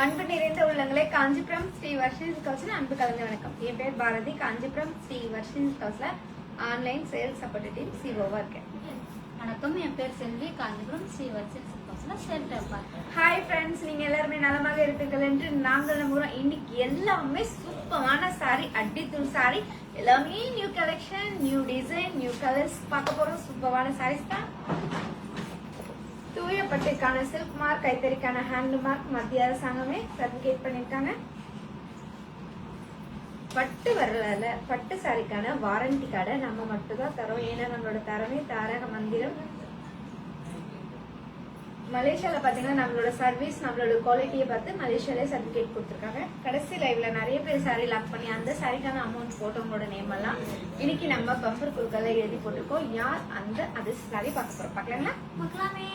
அன்பு நிறைந்த உள்ளங்களே, காஞ்சிபுரம் ஸ்ரீ வர்ஷினி ஹவுஸ்ல அன்பு கலந்த வணக்கம். என் பேர் பாரதி. காஞ்சிபுரம் ஸ்ரீ வர்ஷினி ஹவுஸ்ல ஆன்லைன் சேல்ஸ் சப்போர்ட் டீம் சிஓவா இருக்கேன். வணக்கம், என் பேர் செல்வி. காஞ்சிபுரம் ஸ்ரீ வர்ஷினி ஹவுஸ்ல சேல்ஸ் டெவலப்பர். ஹாய் ஃப்ரெண்ட்ஸ், நீங்க எல்லாருமே நலமாக இருப்பீர்கள் என்று நாங்கள் நம்புறோம். இன்னைக்கு எல்லாமே சூப்பரான சாரி, அடித்தூள் சாரி, எல்லாமே new collection, new design, new colours பார்க்க போறோம். சூப்பரான சாரீஸ் தான். தூய பட்டுக்கான சில்க் மார்க், கைத்தறிக்கான ஹேண்ட் மார்க் மத்திய அரசாங்கமே சர்டிபிகேட் பண்ணிருக்காங்க. பட்டு வரல பட்டு சாரிக்கான வாரண்டி கார்டை நம்ம மட்டும் தான் தரோம். ஏன்னா நம்மளோட தரமே தாரக மந்திரம். மலேசியால பாத்தீங்கன்னா நம்மளோட சர்வீஸ், நம்மளோட குவாலிட்டியை பார்த்து மலேசியாலே சர்டிபிகேட் கொடுத்துருக்காங்க. கடைசி லைவ்ல நிறைய பேர் சாரி லாக் பண்ணி அந்த சாரிக்கான அமௌண்ட் போட்டவங்களோட நேம் எல்லாம் இன்னைக்கு நம்ம பம்பர் குழுக்களை எழுதி போட்டிருக்கோம். யார் அந்த அது சாரி பார்க்க போறோம். பார்க்கலாங்களா? பார்க்கலாமே.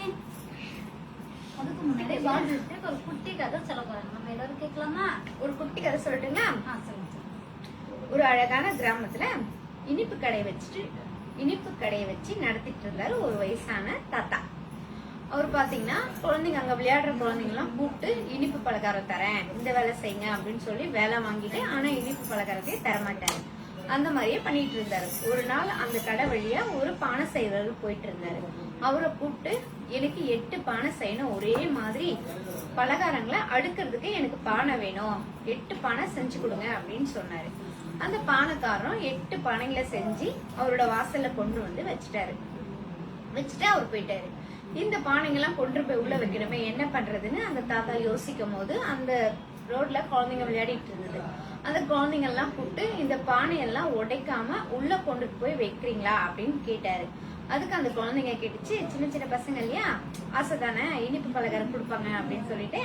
அதுக்கு முன்னாடி பாரதிக்கு ஒரு குட்டி கதை சொல்ல போறாங்க. நம்ம எல்லாரும் கேட்கலாமா? ஒரு குட்டி கதை சொல்லட்டுங்களா? சொல்லுங்க. ஒரு அழகான கிராமத்துல இனிப்பு கடையை வச்சு நடத்திட்டு இருந்தாரு ஒரு வயசான தாத்தா. அவர் பாத்தீங்கன்னா குழந்தைங்க அங்க விளையாடுற குழந்தைங்க எல்லாம் கூப்பிட்டு இனிப்பு பலகாரம் தரேன், இந்த வேலை செய்யுங்க அப்படின்னு சொல்லி வேலை வாங்கிட்டு, ஆனா இனிப்பு பலகாரத்தையே தரமாட்டாரு. அந்த மாதிரியே பண்ணிட்டு இருந்தாரு. ஒரு நாள் அந்த கடை வழியா ஒரு பானை செய்யறவர் போயிட்டு இருந்தாரு. அவரை கூப்பிட்டு, எனக்கு 8 பானை செய்யணும், ஒரே மாதிரி பலகாரங்களை அடுக்கிறதுக்கு எனக்கு பானை வேணும், 8 பானை செஞ்சு கொடுங்க அப்படின்னு சொன்னாரு. அந்த பானைக்காரரும் 8 பானைகளை செஞ்சு அவரோட வாசல்ல கொண்டு வந்து வச்சுட்டு அவர் போயிட்டாரு. இந்த பானைங்கெல்லாம் கொண்டு போய் உள்ள வைக்கணுமே, என்ன பண்றதுன்னு அந்த தாத்தா யோசிக்கும் போது அந்த ரோட்ல குழந்தைங்க விளையாடிட்டு இருந்தது. அந்த குழந்தைங்க எல்லாம் கூப்பிட்டு, இந்த பானையெல்லாம் உடைக்காம உள்ள கொண்டு போய் வைக்கிறீங்களா அப்படின்னு கேட்டாரு. அதுக்கு அந்த குழந்தைங்க கேட்டுச்சு, சின்ன சின்ன பசங்க இல்லையா, ஆசை தானே, இனிப்பு பலகாரம் கொடுப்பாங்க அப்படின்னு சொல்லிட்டு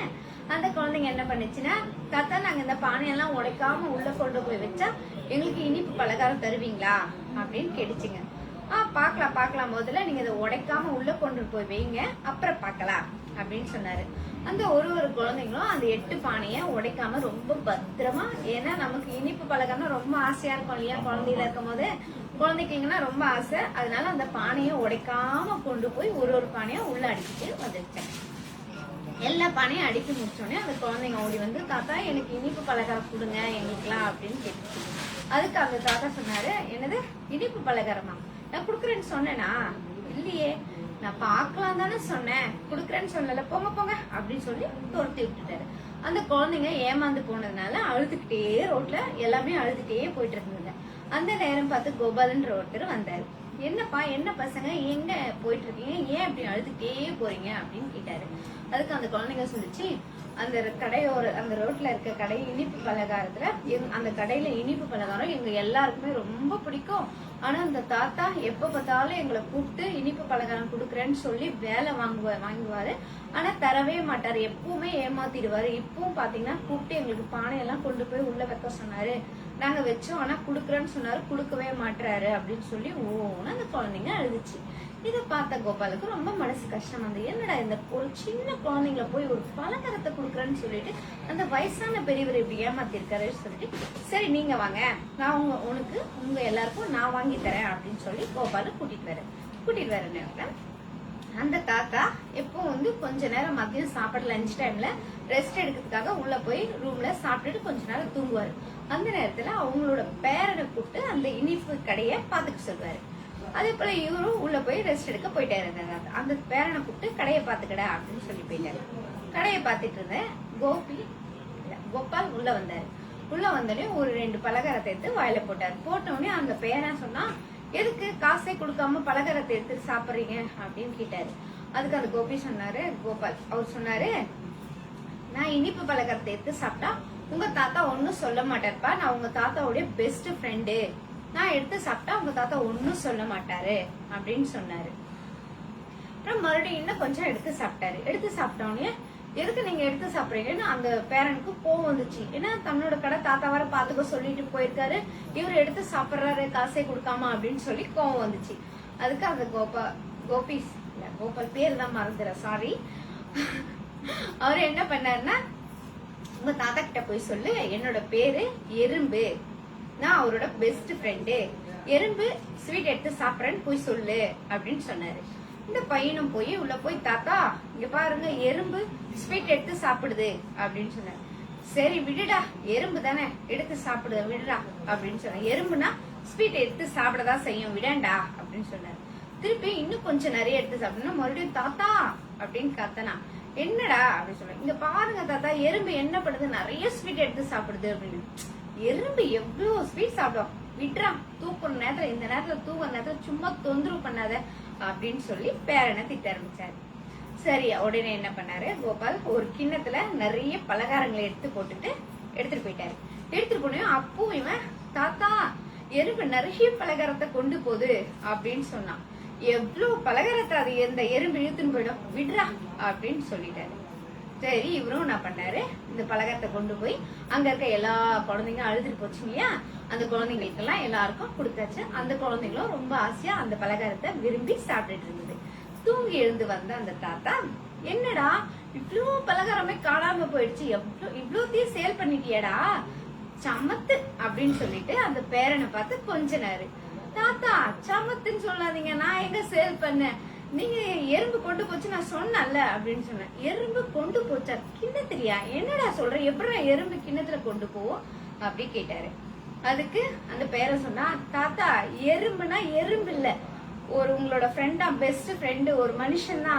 அந்த குழந்தைங்க என்ன பண்ணுச்சுன்னா, தாத்தா நாங்க இந்த பானையெல்லாம் உடைக்காம உள்ள கொண்டு போய் வச்சா எங்களுக்கு இனிப்பு பலகாரம் தருவீங்களா அப்படின்னு கேட்டுச்சுங்க. பாக்கலாம், முதல்ல நீங்க இதை உடைக்காம உள்ள கொண்டு போய் வைங்க, அப்புறம் பாக்கலாம் அப்படின்னு சொன்னாரு. அந்த ஒரு குழந்தைங்களும் அந்த 8 பானைய உடைக்காம ரொம்ப பத்திரமா, ஏன்னா நமக்கு இனிப்பு பலகாரம் ரொம்ப ஆசையா இருக்கும் இல்லையா, குழந்தையில இருக்கும் போது குழந்தைங்கன்னா ரொம்ப ஆசை. அதனால அந்த பானைய உடைக்காம கொண்டு போய் ஒரு பானையா உள்ள அடிச்சுட்டு வந்துருச்சேன். எல்லா பானையும் அடுக்கி முடிச்சோடனே அந்த குழந்தைங்க ஓடி வந்து, தாத்தா எனக்கு இனிப்பு பலகாரம் கொடுங்க எங்களுக்குலாம் அப்படின்னு கேட்டுச்சு. அதுக்கு அந்த தாத்தா சொன்னாரு, என்னது இனிப்பு பலகாரமா, நான் குடுக்கறேன்னு சொன்னேனா? இல்லையே, நான் பாக்கலாம் தானே சொன்னேன், குடுக்கறேன்னு சொல்லல, போங்க போங்க அப்படின்னு சொல்லி துரத்தி விட்டுட்டாரு. அந்த குழந்தைங்க ஏமாந்து போனதுனால அழுதுகிட்டே ரோட்ல எல்லாமே அழுதுகிட்டே போயிட்டு இருந்தது. அந்த நேரம் பார்த்து கோபாலன்ற ஒருத்தர் வந்தாரு. என்னப்பா, என்ன பசங்க எங்க போயிட்டு இருக்கீங்க, ஏன் அப்படி அழுதுகிட்டே போறீங்க அப்படின்னு கேட்டாரு. அதுக்கு அந்த குழந்தைங்க சொல்லிச்சு, அந்த கடையோர அந்த ரோட்ல இருக்க கடை இனிப்பு பலகாரத்துல அந்த கடையில இனிப்பு பலகாரம் எங்க எல்லாருக்குமே ரொம்ப பிடிக்கும். ஆனா அந்த தாத்தா எப்ப பார்த்தாலும் எங்களை கூப்பிட்டு இனிப்பு பலகாரம் குடுக்கறேன்னு சொல்லி வேலை வாங்குவாரு. ஆனா தரவே மாட்டாரு, எப்பவுமே ஏமாத்திடுவாரு. இப்பவும் பாத்தீங்கன்னா கூப்பிட்டு எங்களுக்கு பானையெல்லாம் கொண்டு போய் உள்ள வைக்க சொன்னாரு, நாங்க வச்சோம், ஆனா குடுக்கறேன்னு சொன்னாரு, குடுக்கவே மாட்டாரு அப்படின்னு சொல்லி ஓன்னு அந்த குழந்தைங்க அழுதுச்சு. இதை பார்த்த கோபாலுக்கு ரொம்ப மனசு கஷ்டம் வந்து, என்னடா இந்த ஒரு சின்ன குழந்தைங்கள போய் ஒரு பலகாரத்தை குடுக்கறேன்னு சொல்லிட்டு அந்த வயசான பெரியவர் இப்படி ஏமாத்திருக்காரு சொல்லிட்டு, சரி நீங்க வாங்க, நான் உங்க எல்லாருக்கும் நான் வாங்கி தரேன் அப்படின்னு சொல்லி கோபாலு கூட்டிட்டு வர நேரத்துல அந்த தாத்தா எப்போ வந்து கொஞ்ச நேரம் மதியம் சாப்பாடு லஞ்ச் டைம்ல ரெஸ்ட் எடுக்கிறதுக்காக உள்ள போய் ரூம்ல சாப்பிட்டுட்டு கொஞ்ச நேரம் தூங்குவாரு. அந்த நேரத்துல அவங்களோட பேரனை கூப்பிட்டு அந்த இனிப்பு கடையை பாத்துக்க சொல்லுவாரு. அதே போல இவரும் உள்ள போய் ரெஸ்ட் எடுக்க போயிட்டாரு. அந்த பேரனை கூப்பிட்டு கடையை பாத்துக்கடா அப்படின்னு சொல்லி போயிட்டாரு. கடையை பாத்துட்டு இருந்த கோபால் உள்ள வந்தாரு. உள்ள வந்தோடனே ஒரு 2 பலகாரத்தை எடுத்து வாயில போட்டாரு. போட்டோடனே அந்த பேரன் சொன்னா, எதுக்கு காசே கொடுக்காம பலகாரத்தை எடுத்து சாப்பிடுறீங்க அப்படின்னு கேட்டாரு. அதுக்கு அந்த கோபால் அவர் சொன்னாரு, நான் இனிப்பு பலகாரத்தை எடுத்து சாப்பிட்டா உங்க தாத்தா ஒன்னும் சொல்ல மாட்டாருப்பா, நான் உங்க தாத்தாவுடைய பெஸ்ட் ஃப்ரெண்டு, நான் எடுத்து சாப்பிட்டா உங்க தாத்தா ஒன்னும் சொல்ல மாட்டாரு அப்படின்னு சொன்னாரு. அப்புறம் மறுபடியும் இன்னும் கொஞ்சம் எடுத்து சாப்பிட்டாரு. எடுத்து சாப்பிட்டோடனே, எதுக்கு நீங்க எடுத்து சாப்பிடுறீங்கன்னு அந்த பேரனுக்கு கோவம் வந்துச்சு. ஏன்னா தன்னோட கடை தாத்தா வர பாத்துக்க சொல்லிட்டு போயிருக்காரு, இவர் எடுத்து சாப்பிடுறாரு காசே கொடுக்காம அப்படின்னு சொல்லி கோவம் வந்துச்சு. அதுக்கு அந்த கோபால் பேர் தான் மறந்துற, சாரி. அவரு என்ன பண்ணாருன்னா, உங்க தாத்தா கிட்ட போய் சொல்லு, என்னோட பேரு எறும்பு, நான் அவரோட பெஸ்ட் ஃப்ரெண்டு, எறும்பு ஸ்வீட் எடுத்து சாப்பிட்றேன்னு போய் சொல்லு அப்படின்னு சொன்னாரு. இந்த பையனும் போய் உள்ள போய் தாத்தா இங்க பாருங்க எறும்பு ஸ்வீட் எடுத்து சாப்பிடுது அப்படின்னு சொன்னாரு. சரி விடுடா, எறும்பு தானே எடுத்து சாப்பிடு விடுடா அப்படின்னு சொன்ன. எறும்புனா ஸ்வீட் எடுத்து சாப்பிடதான் செய்யும், விடண்டா அப்படின்னு சொன்னாரு. திருப்பி இன்னும் கொஞ்சம் நிறைய எடுத்து சாப்பிடணும். மறுபடியும் தாத்தா அப்படின்னு கத்தனா. என்னடா அப்படின்னு சொன்ன. இங்க பாருங்க தாத்தா, எறும்பு என்ன பண்ணுது, நிறைய ஸ்வீட் எடுத்து சாப்பிடுது அப்படின்னு. எறும்பு எவ்வளவு ஸ்வீட் சாப்பிடும், விட்றா, தூக்குற நேரத்துல இந்த நேரத்துல தூக்குற நேரத்துல சும்மா தொந்தரவு பண்ணாத அப்படின்னு சொல்லி பேரனை திட்ட ஆரம்பிச்சாரு. சரி, உடனே என்ன பண்ணாரு கோபால், ஒரு கிண்ணத்துல நிறைய பலகாரங்களை எடுத்து போட்டுட்டு எடுத்துட்டு போயிட்டாரு. எடுத்துட்டு போனோம். அப்போ இவன் தாத்தா எறும்பு நிறைய பலகாரத்தை கொண்டு போகுது அப்படின்னு சொன்னான். எவ்வளவு பலகாரத்தை அது இந்த எறும்பு இழுத்துன்னு போயிடும், விடுறா அப்படின்னு சொல்லிட்டாரு. சரி, இவரும் என்ன பண்ணாரு, இந்த பலகாரத்தை கொண்டு போய் அங்க இருக்க எல்லா குழந்தைங்க அழுதுட்டு போச்சு இல்லையா, அந்த குழந்தைங்களுக்கு எல்லாம் எல்லாருக்கும் கொடுத்தாச்சு. அந்த குழந்தைங்களும் ரொம்ப ஆசையா அந்த பலகாரத்தை விரும்பி சாப்பிட்டுட்டு இருந்தது. தூங்கி எழுந்து வந்த அந்த தாத்தா, என்னடா இவ்ளோ பலகாரமே காணாம போயிடுச்சு, இவ்வளோத்தையும் சேல் பண்ணிட்டியடா, சமத்து அப்படின்னு சொல்லிட்டு அந்த பேரனை பார்த்து கொஞ்சினாரு. தாத்தா சமத்துன்னு சொல்லாதீங்க, நான் எங்க சேல் பண்ணேன், நீங்க எறும்பு கொண்டு போச்சு நான் சொன்னல அப்படின்னு சொன்னேன். எறும்பு கொண்டு போச்சா கிண்ணத்திலியா, என்னடா சொல்ற, எப்படி எறும்பு கிண்ணத்துல கொண்டு போவோம் அப்படி கேட்டாரு. அதுக்கு அந்த பேரன் சொன்னா, தாத்தா எறும்புனா எறும்பு இல்ல, ஒரு உங்களோட ஃப்ரெண்டா, பெஸ்ட் ஃப்ரெண்டு, ஒரு மனுஷன் தான்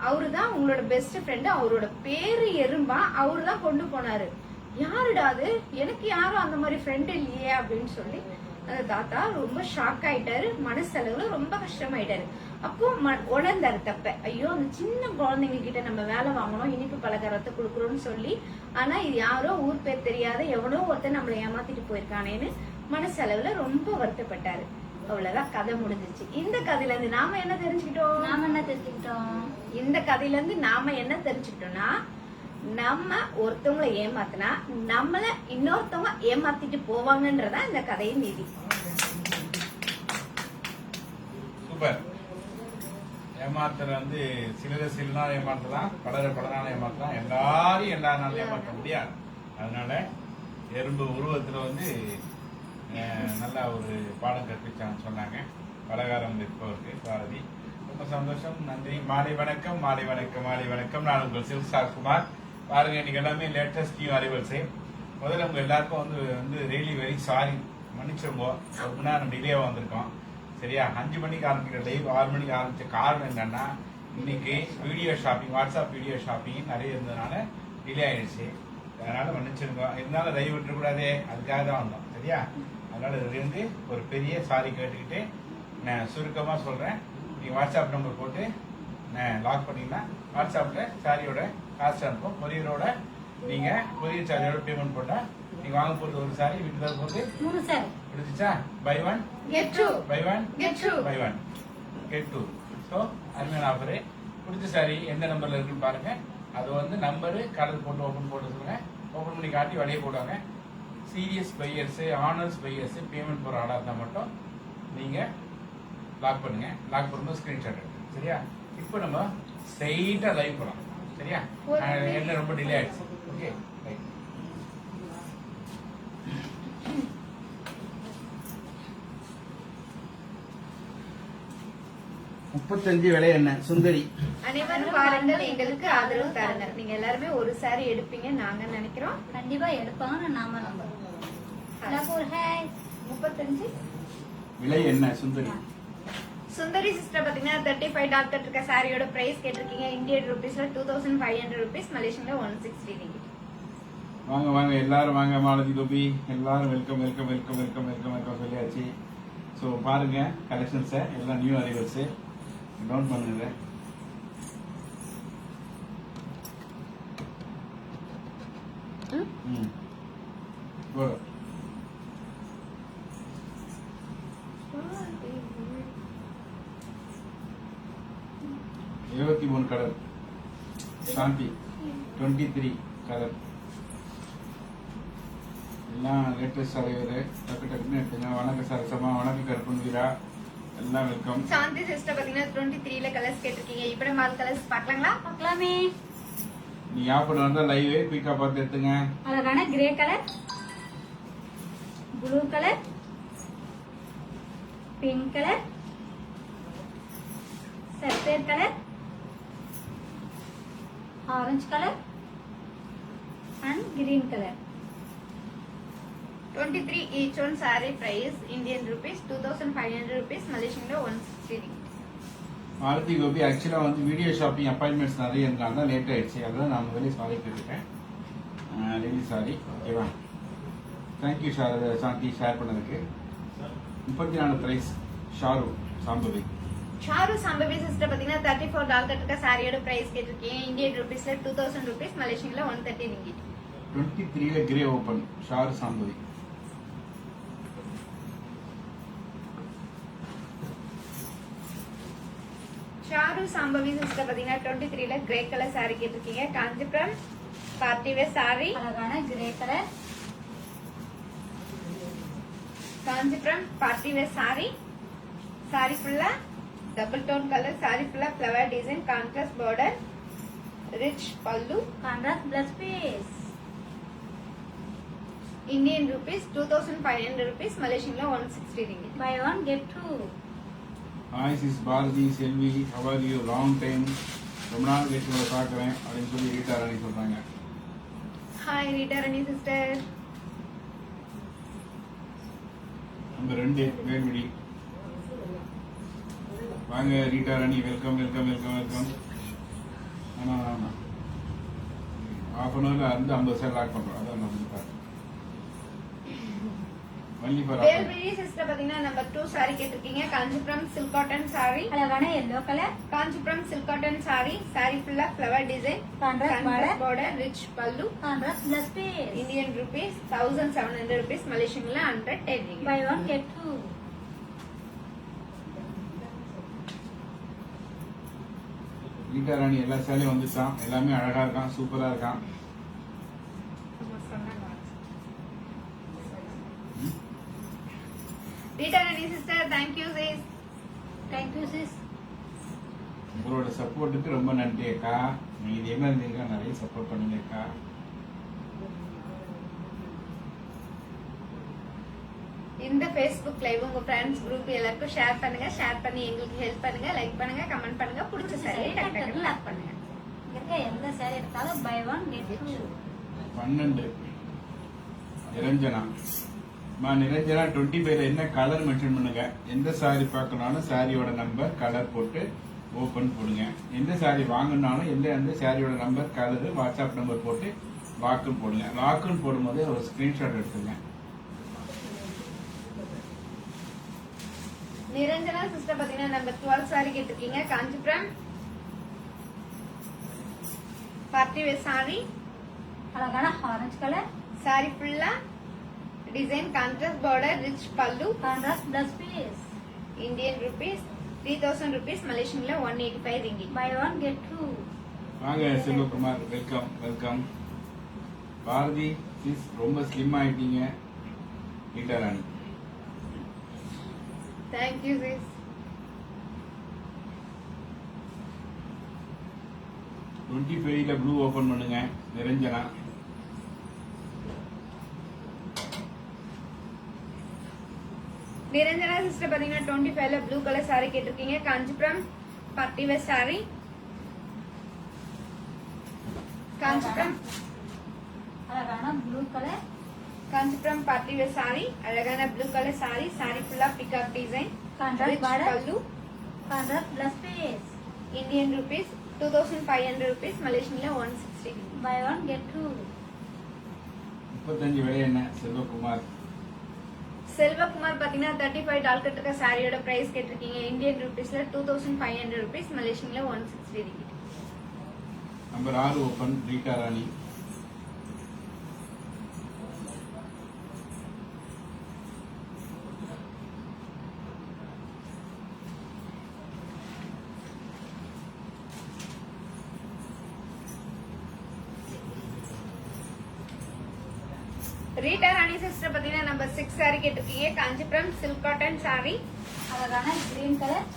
அவருதான் உங்களோட பெஸ்ட் ஃப்ரெண்டு, அவரோட பேரு எறும்பா, அவருதான் கொண்டு போனாரு. யாருடா அது, எனக்கு யாரும் அந்த மாதிரி ஃப்ரெண்ட் இல்லையே அப்படின்னு சொல்லி அந்த தாத்தா ரொம்ப ஷாக் ஆயிட்டாரு. மனசளவுல ரொம்ப கஷ்டமாயிட்டாரு. அப்போ உணர்ந்தாரு தப்ப. ஐயோ, அந்த சின்ன குழந்தைங்க கிட்ட நம்ம வேலை வாங்கணும், இனிப்பு பலகாரத்தை கொடுக்குறோம்னு சொல்லி, ஆனா இது யாரோ ஊர் பேர் தெரியாத எவனோ ஒருத்தர் நம்மளை ஏமாத்திட்டு போயிருக்கானேன்னு மனசளவுல ரொம்ப வருத்தப்பட்டாரு. அவ்வளவுதான், கதை முடிஞ்சிச்சு. இந்த கதையில இருந்து நாம என்ன தெரிஞ்சுக்கிட்டோம்? இந்த கதையில இருந்து நாம என்ன தெரிஞ்சுக்கிட்டோம்னா, நம்ம ஒருத்தவங்களை ஏமாத்தினா நம்மள இன்னொருத்தவங்க ஏமாத்திட்டு போவாங்கன்றதா இந்த கதையின் நீதி. சூப்பர். ஏமாத்துற வந்து சில நாள் ஏமாத்தலாம், பல நாள் ஏமாத்தலாம், எல்லாரும் எல்லா நாளும் ஏமாற்ற முடியாது. அதனால எறும்பு உருவத்துல வந்து நல்லா ஒரு பாடம் கற்பிச்சான்னு சொன்னாங்க. பலகாரம் விற்பவருக்கு பாரதி. ரொம்ப சந்தோஷம், நன்றி. மாலை வணக்கம், மாலை வணக்கம், மாலை வணக்கம். நான் உங்கள் சிவசாகுமார். பாருங்க, இன்னைக்கு எல்லாமே லேட்டஸ்ட் நியூ அரைவல்ஸு. முதல்ல உங்க எல்லாருக்கும் வந்து ரியலி வெரி சாரி, மன்னிச்சிருங்க. ஒரு மணி நேரம் டிலேவா வந்திருக்கோம். சரியா, 5 மணிக்கு ஆரம்பிக்கிற லைவ் 6 மணிக்கு ஆரம்பிச்ச காரணம் என்னன்னா, இன்னைக்கு video shopping, WhatsApp video shopping நிறைய இருந்ததுனால டிலே ஆயிடுச்சு. அதனால மன்னிச்சிருங்க. இருந்தாலும் லைவ் விட்டுறக்கூடாதே, அதுக்காக தான் வந்தோம். சரியா, அதனால இதுலேருந்து ஒரு பெரிய சாரி கேட்டுக்கிட்டு நான் சுருக்கமா சொல்றேன். நீங்க வாட்ஸ்அப் நம்பர் போட்டு லாக் பண்ணீங்கன்னா வாட்ஸ்அப்ல சாரியோட காசு அனுப்பும். கொரியரோட நீங்க கொரியர் சாரியோட பேமெண்ட் போட்டா நீங்க வாங்க போறது ஒரு சாரி, வீட்டுல போட்டு 3 சாரி பிடிச்சிச்சா, buy 1 get 2 buy 1 get 2 buy 1 get 2. So அருமையான ஆஃபரு. பிடிச்ச சாரி எந்த நம்பர்ல இருக்குன்னு பாருங்க. அது வந்து நம்பரு கலர் போட்டு ஓப்பன் போட்டு சொல்லுங்க. ஓப்பன் பண்ணி காட்டி வலையை போடுவாங்க. சீரியஸ் பையர்ஸ், ஆனர்ஸ் பையர்ஸ் பேமெண்ட் போற ஆர்டர் இருந்தால் மட்டும் நீங்க லாக் பண்ணுங்க. லாக் பண்ணும்போது ஸ்கிரீன்ஷாட் எடுங்க. சரியா, இப்போ நம்ம ஸ்ட்ரெயிட்டா லைவ் போலாம். சரியா, என்ன ரொம்ப டிலே ஆயிடுச்சு. Okay, right. $35 விலை என்ன சுந்தரி. அனைவரும் பாருங்கள், எங்களுக்கு ஆதரவு தாருங்க. நீங்க எல்லாருமே ஒரு சாரி எடுப்பீங்க நாங்க நினைக்கிறோம். கண்டிப்பா எடுப்பாங்க, நாம நம்புறோம். ஒரு ஹாய். 35 விலை என்ன சுந்தரி. சுந்தரி சிஸ்டர் பாத்தீங்கன்னா 35 டாட் இருக்க சாரியோட பிரைஸ் கேட்டிருக்கீங்க. இந்தியன் ருபீஸ்ல 2500 rupees, மலேசியன்ல 160 ringgit. வாங்க வாங்க எல்லாரும் வாங்க. மாலதி கோபி எல்லாரும் welcome welcome welcome welcome welcome welcome சொல்லியாச்சு. ஸோ பாருங்க கலெக்ஷன்ஸை எல்லாம் நியூ அரைவல்ஸு டவுன் பண்ணுங்க. போதும். இருபத்தி 3 கலர், சாந்தி 23 கலர், எல்லாம் லேட்டஸ்ட் அலைவர். டக்கு டக்குன்னு எடுத்துங்க. வணக்கம் சரசமா, வணக்கம் கருப்பன் வீரா, எல்லாம் வெல்கம். சாந்தி சிஸ்டர் பாத்தீங்கன்னா 23ல கலர்ஸ் கேட்டிருக்கீங்க. இப்ப நம்ம அந்த கலர்ஸ் பார்க்கலாங்களா? பார்க்கலாமே. நீ ஆப்பன் வந்தா லைவ் குயிக்கா பார்த்து எடுத்துங்க. அழகான grey colour, blue colour, pink colour, pepper color, orange color and green color. 23 each one saree price Indian rupees 2500 rupees, Malaysian la 160 ringgit. Malathi Gopi ஆக்சுவலாக வந்து வீடியோ ஷாப்பிங் அப்பாயின்மெண்ட்ஸ் நிறைய இருந்தாங்க, லேட் ஆயிடுச்சு. அதெல்லாம் நான் வெளியே சாரி கேட்டுருக்கேன். ரெடி சாரி ஓகேவா. தேங்க்யூ சாந்தி ஷேர் பண்ணதுக்கு. 34 பிரைஸ் ஷாரு சாம்பவி. ஷாரு சாம்பவி சிஸ்டர் பாத்தீங்கன்னா $34 இருக்க சாரியோட பிரைஸ் கேட்டிருக்கீங்க. இந்தியன் ருபீஸ்ல 2000 rupees, மலேசியன்ல 130 ringgit. 23 grey open Sharu Shambhavi. Sharu Shambhavi sister பாத்தீங்கன்னா 23 கிரே கலர் சாரி கேட்டிருக்கீங்க. காஞ்சிபுரம் பார்ட்டி வேர் சாரி, அழகான grey colour, Kanchipuram party wear sorry. Sorry ஃபுல்லா டபுள் டோன் கலர், சாரி ஃபுல்லா flower design, contrast border, rich pallu. Contrast plus piece. Indian rupees 2500 rupees, மலேசியன்ல 160 ringgit. Buy one get two. Hi sis Bharathi Selvi, how are you long time. ரொம்ப நாள் கழிச்சு உங்களை பார்க்குறேன் அப்படின்னு சொல்லி ரீட்டா ராணி சொல்கிறாங்க. Hi Rita Rani sister. Number 2 Velvizhi. வாங்க Rita Rani, welcome welcome welcome welcome. ஆனால் ஹாஃப் அன் ஹவரில் வந்து 50 சேர் லாக் பண்ணுறோம். அதான் நம்ம பார்க்குறோம். ஒன்லி ஃபார் வேல்விழி சிஸ்டர் பாத்தீங்கன்னா நம்பர் 2 சாரி கேட்டிருக்கீங்க. காஞ்சிபுரம் சில்க் காட்டன் சாரி, அழகான yellow color, Kanchipuram silk cotton saree. Sorry ஃபுல்லா flower design, contrast contrast border, rich pallu. Contrast plus piece. Indian rupees 1700 rupees, மலேசியன்ல 110 ringgit. Buy one get two. Rita ராணி எல்லா சேலையும் வந்துட்டான். எல்லாமே அழகா இருக்கான், சூப்பரா இருக்கான். Rita Rani sister thank you sis. Thank you sis. உங்களோட சப்போர்ட்டுக்கு ரொம்ப நன்றி அக்கா. நீங்க இதே மாதிரி இருந்தீங்கன்னா நிறைய சப்போர்ட் பண்ணுங்க அக்கா. இந்த Facebook லைவ் உங்க ஃப்ரெண்ட்ஸ் குரூப் எல்லாருக்கும் ஷேர் பண்ணுங்க. ஷேர் பண்ணி எங்களுக்கு ஹெல்ப் பண்ணுங்க. லைக் பண்ணுங்க, கமெண்ட் பண்ணுங்க. பிடிச்ச சாரி டக் டக் லாக் பண்ணுங்க. இங்க இருக்க எந்த saree எடுத்தாலும் buy one get two. 12 Niranjana. Niranjana 25ல என்ன கலர் மென்ஷன் பண்ணுங்க. எந்த சாரி பார்க்கணும்னாலும் சாரியோட நம்பர் கலர் போட்டு ஓபன் போடுங்க. எந்த சாரி வாங்கணும்னாலும் எந்த சாரியோட நம்பர் கலர் வாட்ஸ்அப் நம்பர் போட்டு லாக்குன்னு போடுங்க. லாக்குன்னு போடும்போது ஒரு ஸ்கிரீன்ஷாட் எடுத்துங்க. நிரஞ்சனா சிஸ்டர் பாத்தீங்கன்னா நம்பர் 12 சாரி கேட்டிருக்கீங்க. Kanchipuram party wear sorry. அழகான ஆரஞ்சு கலர், சாரி ஃபுல்லா design, contrast border, rich pallu. Contrast plus piece. Indian rupees 3000 rupees, மலேசியன்ல 185 ringgit. Buy one get two. வாங்க Selvakumar, welcome welcome. Bharathi sis ரொம்ப ஸ்லிம் ஆயிட்டீங்க. Rita Rani thank you sis. ல ப்ளூ ஓபன் பண்ணுங்க. Niranjana Niranjana sister பாத்தீங்கன்னா 25ல blue colour sorry கேட்டிருக்கீங்க. Kanchipuram party wear saree. Kanchipuram அழகான blue colour, Kanchipuram party wear sorry. அழகான ப்ளூ கலர் சாரி. சாரி ஃபுல்லா peacock design, contrast border, pallu. Contrast plus piece. Indian rupees 2500 rupees, மலேசியன்ல 160 ringgit. Buy one get two. 35 விலை என்ன செல்வகுமார்? செல்வகுமார் பாத்தீங்கன்னா $35 இருக்க சாரியோட பிரைஸ் கேட்டிருக்கீங்க. இந்தியன் ருபீஸ்ல 2500 rupees, மலேசியன்ல 160 ringgit. Number 6 open. Rita Rani Rita Rani sister பாத்தீங்கன்னா நம்பர் 6 சாரி கேட்டிருக்கீங்க. Kanchipuram silk cotton sorry. அழகான green colour,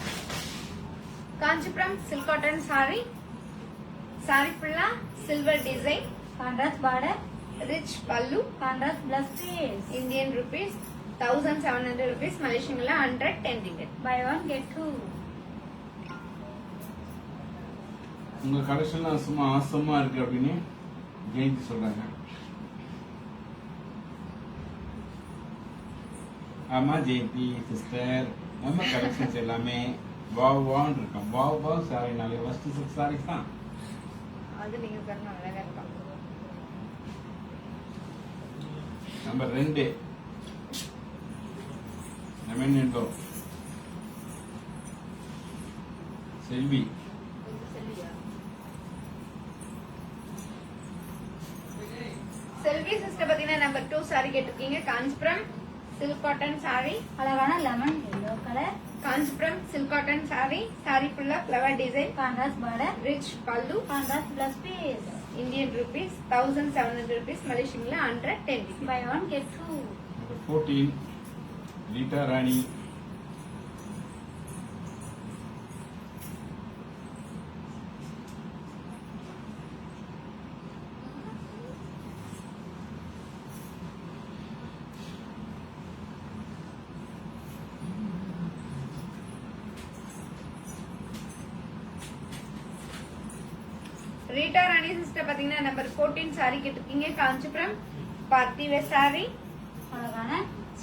Kanchipuram silk cotton saree. Sorry ஃபுல்லா silver design, contrast border, rich pallu. Contrast plus piece. Indian rupees 1700 rupees, மலேசியன்ல 110 ringgit. Buy one get two. உங்க கலெக்ஷன்லாம் சும்மா ஆசமா இருக்கு அப்படின்னு ஜெயந்தி சொல்றாங்க. ஆமா ஜெயந்தி சிஸ்டர், நம்ம கலெக்ஷன்ஸ் எல்லாமே வாவான்னு இருக்கும். வாவ் சாரினாலே ஃபர்ஸ்ட் 6 சாரீஸ் தான். அது நீங்க சொன்ன அழகா இருக்கும். நம்பர் 2 நமென்னோ செல்வி. செல்வி சிஸ்டர் பாத்தீங்கன்னா நம்பர் 2 சாரி கேட்டிருக்கீங்க. காஞ்சிபுரம் சில்க் காட்டன் சாரி, அழகான lemon yellow colour, Kanchipuram silk cotton saree. Sorry ஃபுல்லா flower design, contrast border, rich pallu, contrast plus piece. Indian rupees 1700 rupees, மலேசியன்ல 110 rupees. Buy one get two. Number 14 Rita Rani. Rita Rani sister பாத்தீங்கன்னா நம்பர் 14 சாரி கேட்டிருக்கீங்க. Kanchipuram party wear sorry, அழகான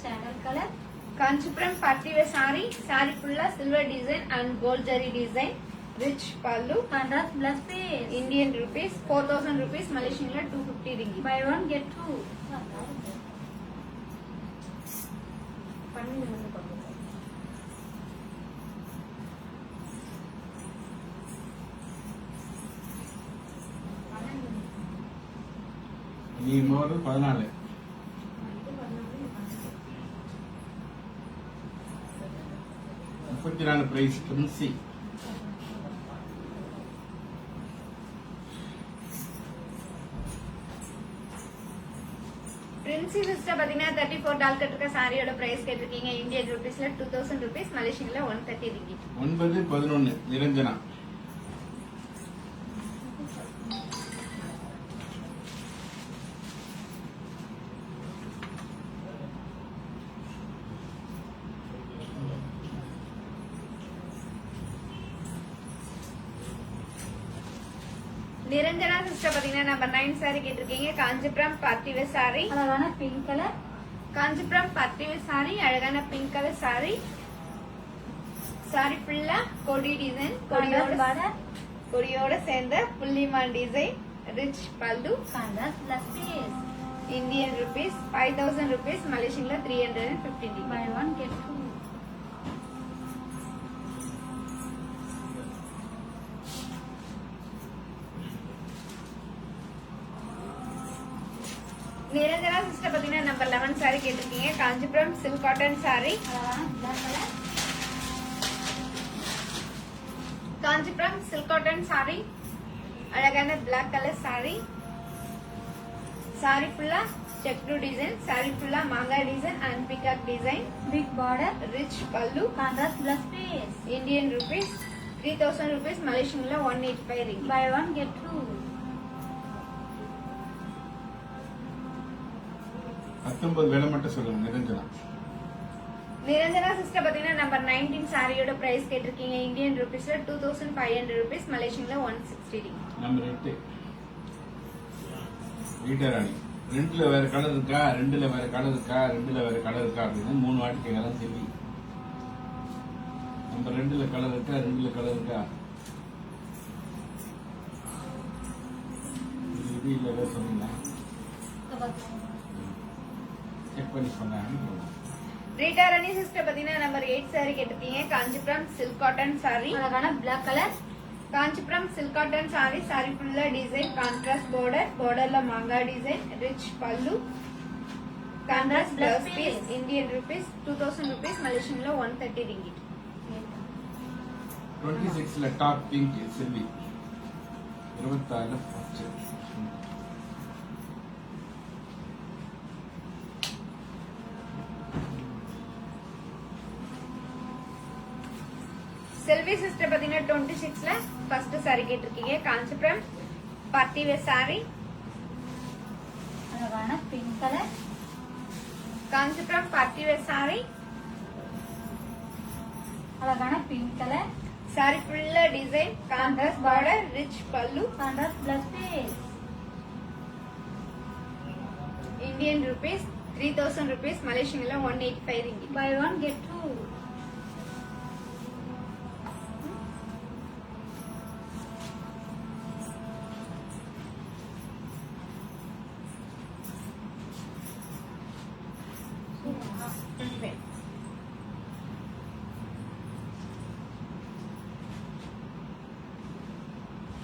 sandal colour, Kanchipuram party wear sorry. Sorry ஃபுல்லா silver design and gold zari design, rich pallu, contrast plus piece. Indian rupees 4000 rupees, மலேசியன்ல 250 ringgit. Buy one get two. நீ more 14 34 price Princy. Princy sister பாத்தீங்கன்னா 34 டால் கட்டிருக்க சாரியோட பிரைஸ் கேட்டிருக்கீங்க. இந்தியன் rupeesல 2000 rupees, மலேசியன்ல 130 ringgit. 9 11 நிரஞ்சனா. நிரஞ்சனா சிஸ்டர் பாத்தீங்கன்னா நம்பர் 9 சாரி கேட்டிருக்கீங்க. காஞ்சிபுரம் பார்ட்டி வேர் சாரி, அழகான pink colour, Kanchipuram party wear sorry, அழகான பிங்க் கலர் சாரி. சாரி ஃபுல்லா கொடி டிசைன், கான்ட்ராஸ்ட் பார்டர், கொடியோட சேர்ந்த புள்ளிமான் design, rich pallu, contrast plus piece. Indian rupees 5000 rupees, மலேசியன்ல 315 buy ringgit. One get two. Niranjana sister பாத்தீங்கன்னா நம்பர் 11 சாரி கேட்டிருக்கீங்க. காஞ்சிபுரம் சில்க் காட்டன் சாரி, அழகான black colour, Kanchipuram silk cotton sorry, அழகான பிளாக் கலர் சாரி. சாரி ஃபுல்லா செக்டு டிசைன், சாரி ஃபுல்லா மாங்காய் design and peacock design, big border, rich pallu, contrast plus piece. Indian rupees 3000 rupees, மலேசியன்ல 185 ringgit. Buy one get two. 19 விலை மட்டும் சொல்லுங்க Niranjana. Niranjana sister பாத்தீங்கன்னா நம்பர் 19 சாரியோட பிரைஸ் கேட்டிருக்கீங்க. இந்தியன் rupeesல 2500 rupees, மலேசியன்ல 160 ringgit. நம்பர் 8 ரீட்டா ராணி. 2ல வேற கலர் இருக்கா, 2ல வேற கலர் இருக்கா, 2ல வேற கலர் இருக்கா அப்படின்னு 3 வாட்டி கேட்கலாம் செல்வி. நம்பர் 2ல கலர் இருக்கா, 2ல கலர் இருக்கா, இது இல்ல ஏதோ சொன்னீங்களா, செக் பண்ணி சொன்னாங்க. ரீட்டா ராணி சிஸ்டர் பாத்தீங்கன்னா நம்பர் 8 சாரி கேட்டிருக்கீங்க. காஞ்சிபுரம் சில்க் காட்டன் சாரி, அழகான black colour, Kanchipuram silk cotton saree. Sorry ஃபுல்லா டிசைன், கான்ட்ராஸ்ட் பார்டர், பார்டர்ல மாங்காய் design, rich pallu, contrast plus piece. Indian rupees 2000 rupees, மலேசியன்ல 130 ringgit. 26ல டாப் பிங்க் செல்வி. 26ல ஃபர்ஸ்ட். செல்வி சிஸ்டர் பாத்தீங்கன்னா 26ல ஃபர்ஸ்ட் சாரி கேட்டிருக்கீங்க. காஞ்சிபுரம் பார்ட்டி வேர் சாரி, அழகான pink colour, Kanchipuram party wear sorry, அழகான pink colour, saree full design, contrast border, rich pallu, Contrast plus piece. Indian rupees 3000 rupees, Malaysian 185 ringgit. Buy one get two.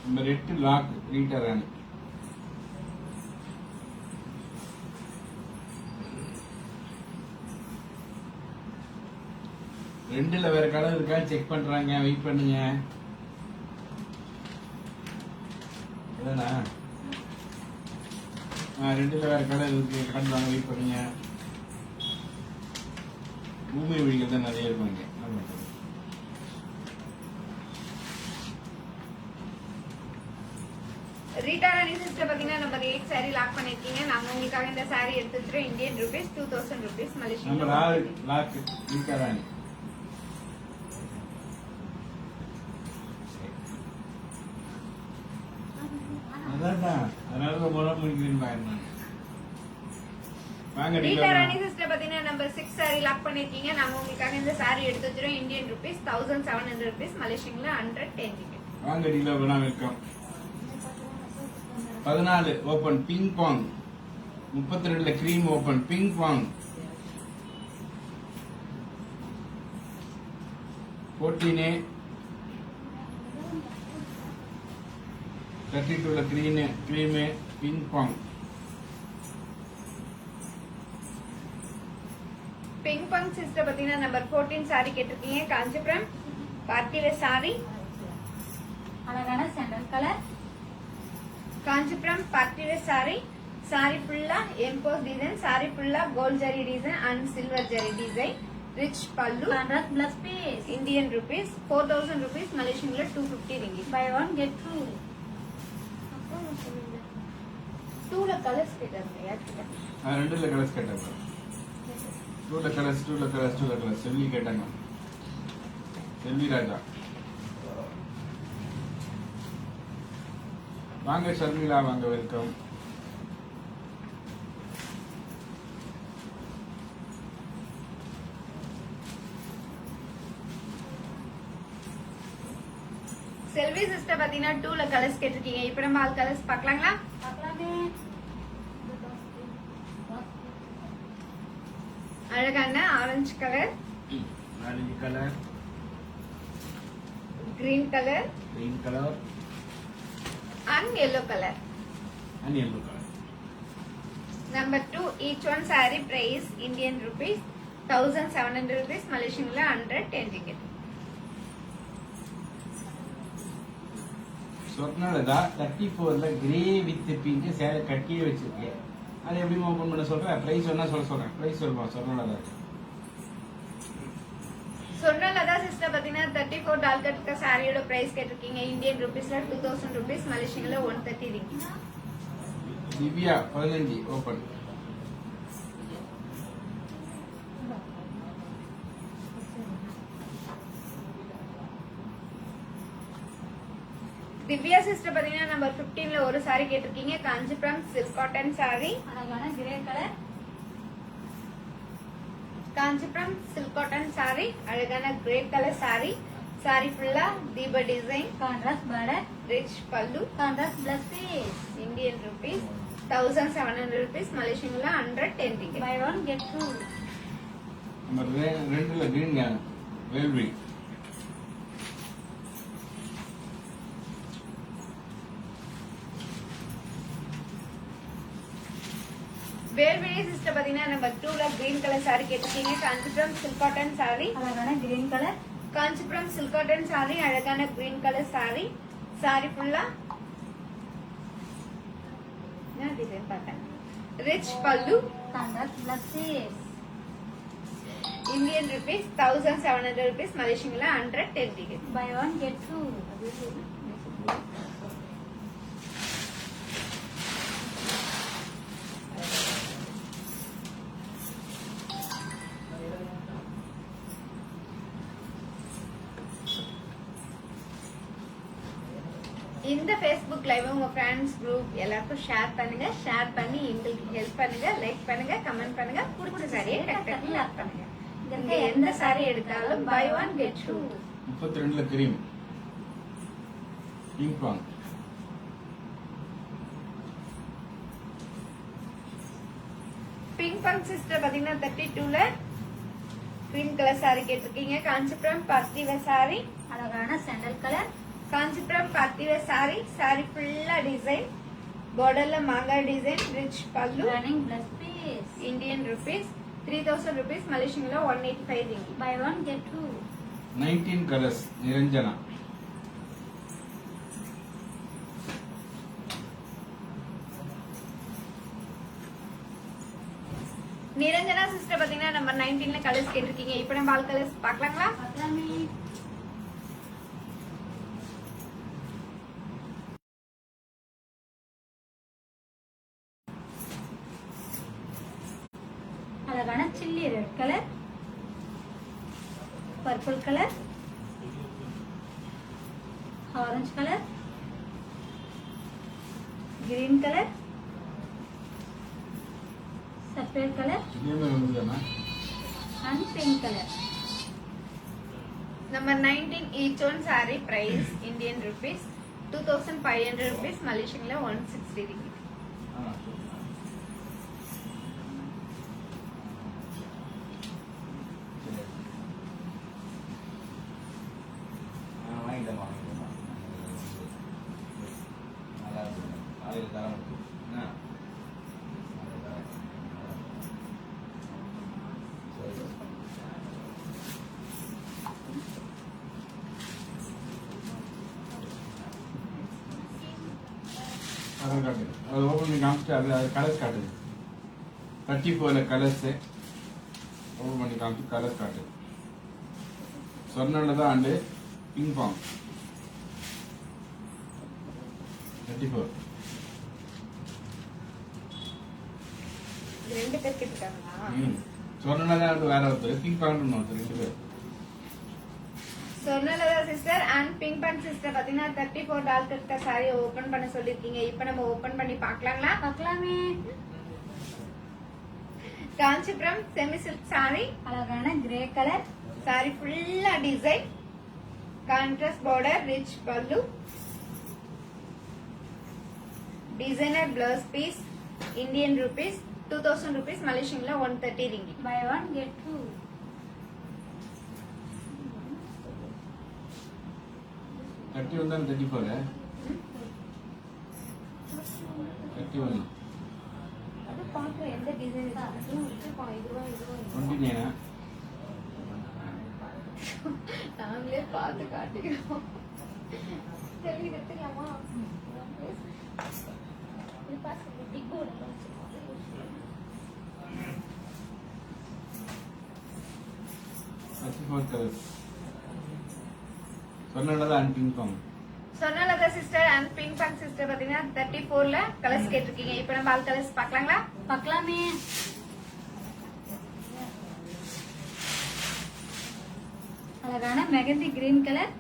Number 8 lock Rita Rani. ரெண்டுல வேற colour இருக்கா check பண்றாங்க, wait பண்ணுங்க. என்னண்ணா ரெண்டுல வேற colour இருக்கு, காட்டுறாங்க, வெயிட் பண்ணுங்க. பூமி விழிகள் தான் நிறைய இருக்கும் இங்க. ரீட்டா ராணி சிஸ்டர் பாத்தீங்கன்னா நம்பர் 8 saree லாக் பண்ணிருக்கீங்க. நாங்க உங்களுக்காக இந்த saree எடுத்து வச்சிரோம். Indian rupees 2000 rupees, Malaysian number 6 lock Rita Rani. அதான் அதனால மூலம் முடிக்கிறேன் பாருங்க. வாங்க ரீட்டா ராணி சிஸ்டர் பாத்தீங்கன்னா நம்பர் 6 saree லாக் பண்ணிருக்கீங்க. நாங்க உங்களுக்காக இந்த saree எடுத்து வச்சிரோம். Indian rupees 1700 rupees, Malaysian 110 ringgit. வாங்க டீலர் வேணா வெல்கம். 14 ஓபன் பிங் பாங், 32ல கிரீம் ஓபன் பிங் பாங், 14 32ல cream pink punk. Pink punk sister பாத்தீங்கன்னா நம்பர் 14 saree கேட்டிருக்கீங்க. காஞ்சிபுரம் பார்ட்டில saree, அழகான சாண்டல் கலர். காஞ்சிபுரம் பார்ட்டில saree, saree ஃபுல்லா எம்போஸ் டிசைன், saree ஃபுல்லா gold zari design and silver zari design, rich pallu, Contrast plus piece. Indian rupees 4000 rupees, Malaysian 250 ringgit. Buy one get two. 2ல colours கேட்டிருக்கீங்க. ரெண்டுல கலர்ஸ் கேட்டாங்க. 2ல கலர்ஸ் செல்வி கேட்டாங்க. செல்வி ராஜா. வாங்க ஷர்மிளா, வாங்க வெல்கம். செல்வி சிஸ்டர் பாத்தீங்கன்னா 2ல கலர்ஸ் கேட்டிருக்கீங்க. இப்போ நம்ம ஆல் கலர்ஸ் பார்க்கலாங்களா? பார்க்கலாமே. அழகான orange colour, orange colour, green colour green colour and yellow colour. and yellow color. Number 2, each one saree price Indian rupees 1700 rupees, Malaysian 110 ringgit. Swarnalatha 34ல கிரே வித் பிங்க் சேலை கட்டியே வச்சிருக்கேன். அது எப்படி ஓபன் பண்ண சொல்றேன்? பிரைஸ் வேணா சொல்றேன். பிரைஸ் சொல்லுவா சொர்ணலதா. சொர்ணலதா சிஸ்டர் பாத்தீங்கன்னா 34 டால் கட் சாரியோட பிரைஸ் கேட்டிருக்கீங்க. இந்தியன் ருபீஸ்ல 2000 rupees, Malaysian 130 ringgit. Divya 15 open. Divya sister பாத்தீங்கன்னா நம்பர் 15ல ஒரு saree கேட்டிருக்கீங்க. காஞ்சிபுரம் சில்க் காட்டன் saree, அழகான grey colour. Kanchipuram silk cotton saree, அழகான கிரே கலர் saree, saree ஃபுல்லா தீப design, Contrast border. Rich pallu, Contrast plus piece. Indian rupees 1700 rupees, Malaysian 110 ringgit. Buy one get two. Number 2ல green வேல்வி. Velvizhi sister பாத்தீங்கன்னா number 2ல green colour saree கேட்டிருக்கீங்க. Kanchipuram silk cotton saree, அழகான green colour. Kanchipuram silk cotton saree, அழகான green colour saree, saree ஃபுல்லா என்ன design பார்த்தேன், rich pallu, Contrast plus piece. Indian rupees 1700 rupees, Malaysian 110 ringgit. Buy one get two. இந்த Facebook live உங்க friends group எல்லாருக்கும் share பண்ணுங்க. Share பண்ணி எங்களுக்கு ஹெல்ப் பண்ணுங்க. லைக் பண்ணுங்க, கமெண்ட் பண்ணுங்க. பிடிச்ச சாரியை டக் டக்குன்னு லாக் பண்ணுங்க. இங்க எந்த சாரி எடுத்தாலும் பை ஒன் கெட் டூ. 32ல கிரீம் பிங்க் பாங். பிங்க் பங்க் சிஸ்டர் பாத்தீங்கன்னா 32ல கிரீம் கலர் சாரி கேட்டிருக்கீங்க. காஞ்சிபுரம் பார்த்திவேர் சாரி, அழகான sandal colour. Kanchipuram party wear saree. Sorry ஃபுல்லா டிசைன், பார்டர்ல மாங்காய் design, rich pallu, running plus piece. Indian rupees 3000 rupees, மலேசியன்ல 185 ringgit. Buy one get two. 19 colours Niranjana. Niranjana sister பாத்தீங்கன்னா நம்பர் 19ல கலர்ஸ் கேட்டிருக்கீங்க. இப்போ நம்ம ஆல் கலர்ஸ் பார்க்கலாங்களா? பார்க்கலாமே. அழகான chilli red colour, purple colour, orange colour, green colour, சஃபேட் கலர் இதே வந்துதானா? And pink colour. Number 19 each one saree price Indian rupees 2500 rupees, மலேசியன்ல 160 ringgit. அது ஓப்பன் பண்ணி காமிச்சிட்டு அது கலர்ஸ் காட்டுது. 34ல கலர்ஸ் ஓப்பன் பண்ணி காமிச்சு கலர்ஸ் காட்டுது. சொன்னதான் ஆண்டு பிங்க் பாங் 34. ரெண்டு பேர் கேட்டிருக்காங்களா? சொன்னதான் ஆண்டு வேற ஒருத்தர், பிங்க் பாங் ஒருத்தர், 2 பேர். Swarnalatha sister and pink punk sister பாத்தீங்கன்னா 34 டாலர் இருக்க சாரி ஓபன் பண்ண சொல்லிருக்கீங்க. இப்போ நம்ம ஓபன் பண்ணி பார்க்கலாங்களா? பார்க்கலாமே. காஞ்சிபுரம் செமி சில்க் சாரி, அழகான கிரே கலர், சாரி ஃபுல்லா design, contrast border, rich pallu, designer blouse piece, Indian rupees 2000 rupees, மலேசியன்ல 130 ringgit. Buy one get two. 31 தான் 34. 31 அது பாக்க எந்த டிசைன் இதுவும் வச்சிருக்கோம். இதுவா 29. நாங்களே பார்த்து காட்டிக்கிறோம். சரி எடுத்துக்கலாமா? இது பாருங்க பிக் போர்டு. 34 கலர்ஸ். சொன்னதான் and pink punk. Swarnalatha sister and pink punk sister பாத்தீங்கன்னா 34ல கலர்ஸ் கேட்டிருக்கீங்க. இப்போ நம்ம ஆல் கலர்ஸ் பார்க்கலாங்களா? பார்க்கலாமே. அழகான mehndi green colour,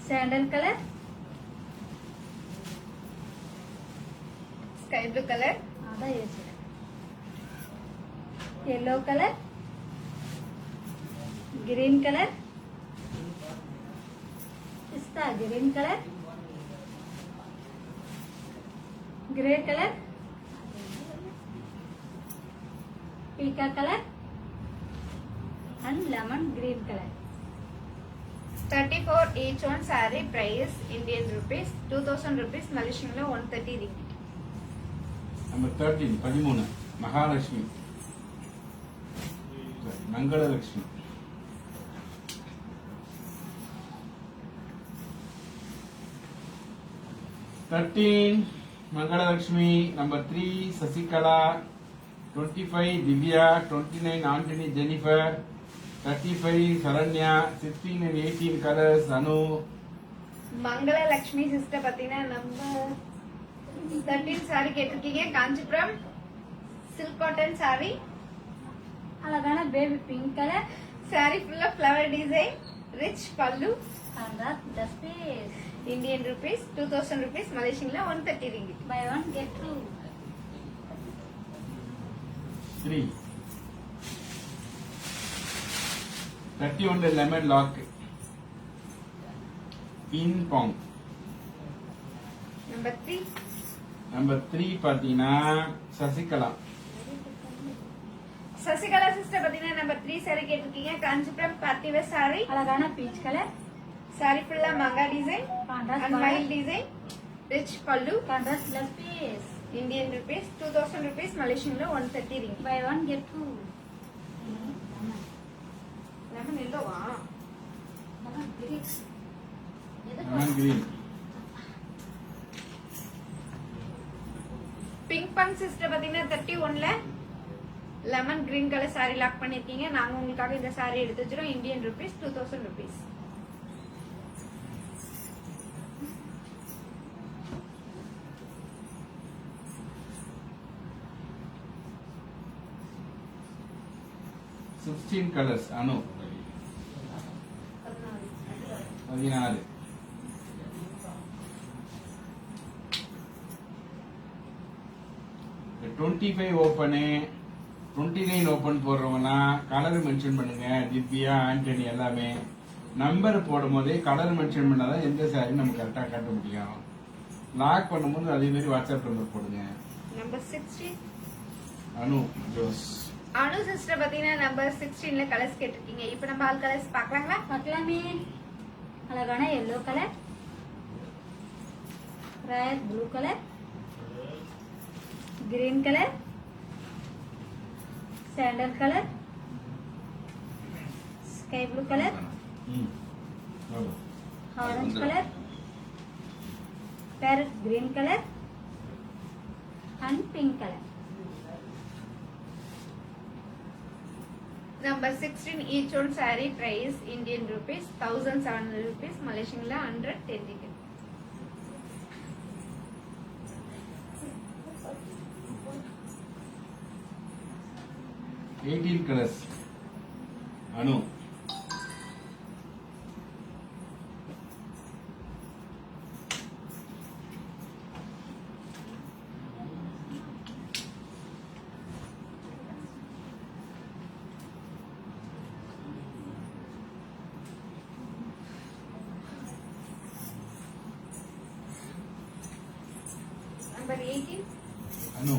sandal colour, sky blue colour, அதான் யோசிச்சேன், yellow கலர், கிரீன் கலர், பிஸ்தா கிரீன் கலர், கிரே கலர், பீக்கா colour and lemon green colour. 34 each one saree price Indian rupees 2000 rupees, மலேசியன்ல 130 ringgit. Number 13 Mahalakshmi Mangalalakshmi. Mangalalakshmi. Number 3 Sasikala. 25 Divya. 29 Antony Jennifer. 35 Saranya. 16 and 18 colours Anu. Mangala Lakshmi sister பாத்தீங்கன்னா number 13 saree கேட்டிருக்கீங்க. Kanchipuram silk cotton sorry, அழகான baby pink colour, sorry ஃபுல்லா flower design, rich pallu, Contrast plus piece. Indian rupees 2000 rupees, Malaysian la 130 ringgit. Buy one get two. 3. 31 lemon lock. Ping pong. Number 3. Number 3 பாத்தீங்கன்னா Sasikala. Sasikala sister பாத்தீங்கன்னா number 3 sorry கேட்டிருக்கீங்க. Kanchipuram party wear sorry. அழகான peach colour. Sorry ஃபுல்லா மங்கா design Contrast and border. mile design. Rich pallu. Contrast plus piece. Indian rupees 2000 rupees, Malaysian la 130 ringgit. Buy one get two. lemon yellow வா? Lemon green. Lemon green. Pink punk sister பாத்தீங்கன்னா 31ல lemon green colour sorry lock பண்ணிருக்கீங்க. நாங்க உங்களுக்காக இந்த sorry எடுத்து வச்சிரோம். Indian rupees 2000 rupees. Sixteen colors. Anu 16. The 25 open 29 open போடுறவங்கன்னா கலர் மென்ஷன் பண்ணுங்க. திவ்யா, ஆண்டனி எல்லாமே நம்பர் போடும் போதே கலர் மென்ஷன் பண்ணாதான் எந்த சாரி நம்ம கரெக்டா காட்ட முடியும். லாக் பண்ணும்போது அதே மாதிரி வாட்ஸ்அப் நம்பர் போடுங்க. நம்பர் 16 அனு ஜோஸ். அனு சிஸ்டர் பாத்தீங்கன்னா நம்பர் 16ல கலர்ஸ் கேட்டிருக்கீங்க. இப்போ நம்ம ஆல் கலர்ஸ் பார்க்கலாங்களா? பார்க்கலாமே. அழகான yellow colour. Royal blue colour. Green colour. Sandal colour. Sky blue colour. ம். அவ்வளோ. Orange colour. Farad green colour. And pink colour. Number 16 each one saree price Indian rupees 1700 rupees, Malaysian la 110 ringgit. Eighteen colors. Anu. Number 18 Anu.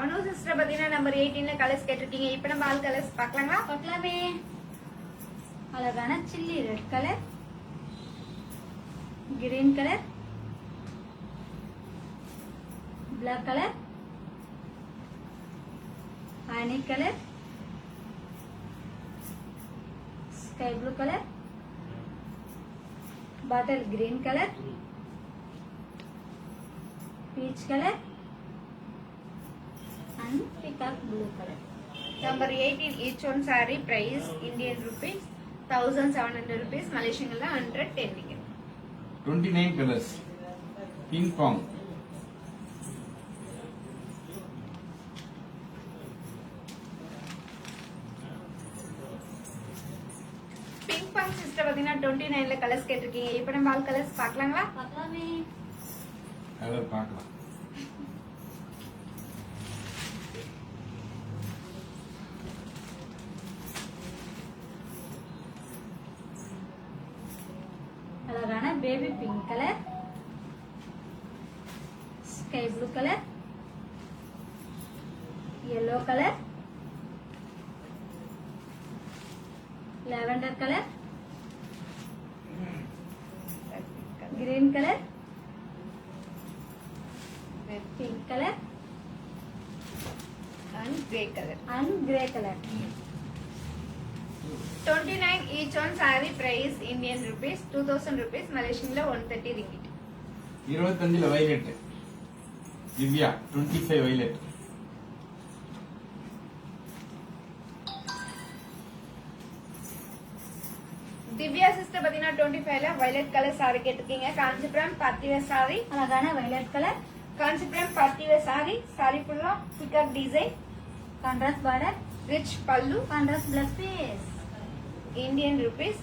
Anu sister பாத்தீங்கன்னா number 18ல colours கேட்டிருக்கீங்க. இப்போ நம்ம all colours பார்க்கலாங்களா? பார்க்கலாமே. அழகான chilli red colour. Green colour. Black colour. Honey colour. Sky blue colour. Bottle green colour. Peach colour. and peacock blue color. Number 18 each one saree price Indian rupees 1700 rupees, Malaysian la 110 ringgit. 29 colors. Ping pong. Pink punk sister பாத்தீங்கன்னா 29ல colours கேட்டிருக்கீங்க. இப்போ நம்ம all colours பார்க்கலாங்களா? பார்க்கலாமே. Colour பார்க்கலாம். அழகான baby pink colour. Sky blue colour. yellow colour. lavender colour. Green colour. Pink colour and grey color. and grey colour. 29 each one saree price Indian rupees 2000 rupees, Malaysian la 130 ringgit. 25 violet. Divya 25 violet. Divya sister பாத்தீங்கன்னா 25ல violet color saree கேட்டிருக்கீங்க. Kanchipuram party wear saree. அழகான violet colour. Kanchipuram party wear saree. saree full of peacock design. contrast border. Rich pallu. contrast blouse piece. Indian rupees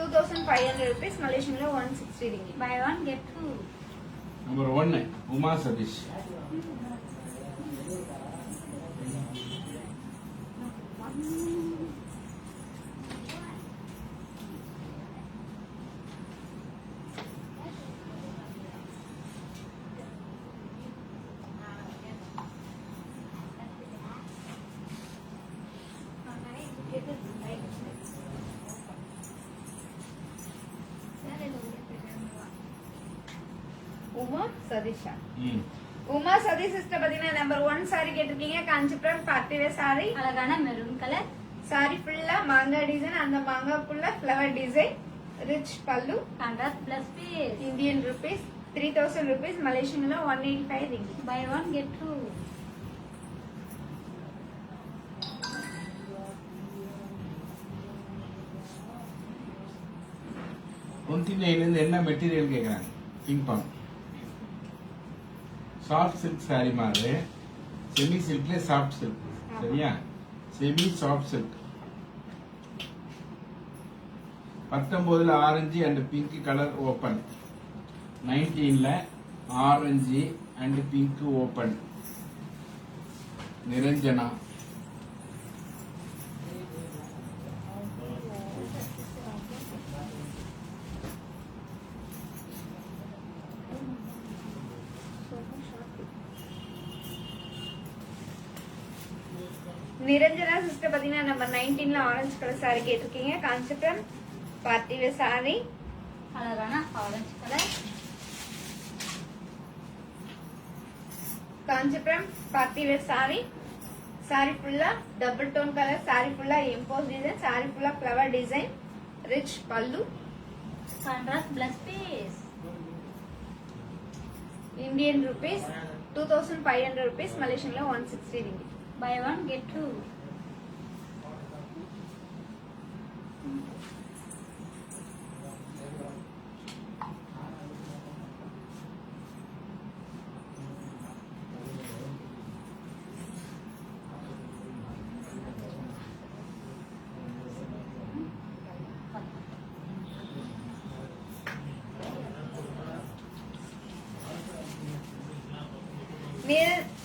2500 rupees, Malaysian la 160 ringgit. Buy one get two. Number 1 Uma Sathish. Uma சதீஷா. ம். Uma Sathish sister பாத்தீங்கன்னா number 1 sari கேட்டிருக்கீங்க. Kanchipuram party wear sorry. அழகான maroon colour. Sorry ஃபுல்லா மாங்கா design, அந்த மாங்காக்குள்ள flower design, rich pallu. Contrast plus piece. Indian rupees 3000 rupees, Malaysian la 185 ringgit. Buy one get two. இருந்து என்ன மெட்டீரியல் கேக்குறாங்க? பிங்க் பாங். சாஃப்ட் சில்க் சாரி மாதிரி, செமி சில்க்ல சாஃப்ட் சில்க். சரியா? Semi soft silk. 19ல orange and pink colour open. 19ல orange and pink open. Niranjana. Niranjana sister பாத்தீங்கன்னா நம்பர் 19ல ஆரஞ்சு கலர் சாரி கேட்டிருக்கீங்க. Kanchipuram party wear sorry. அழகான orange colour. Kanchipuram party wear sorry. Sorry ஃபுல்லா டபுள் டோன் கலர், சாரி ஃபுல்லா emboss design, sari ஃபுல்லா flower design, rich pallu. Contrast plus piece. Indian rupees 2500 rupees, Malaysian la 160 ringgit. Buy one get two.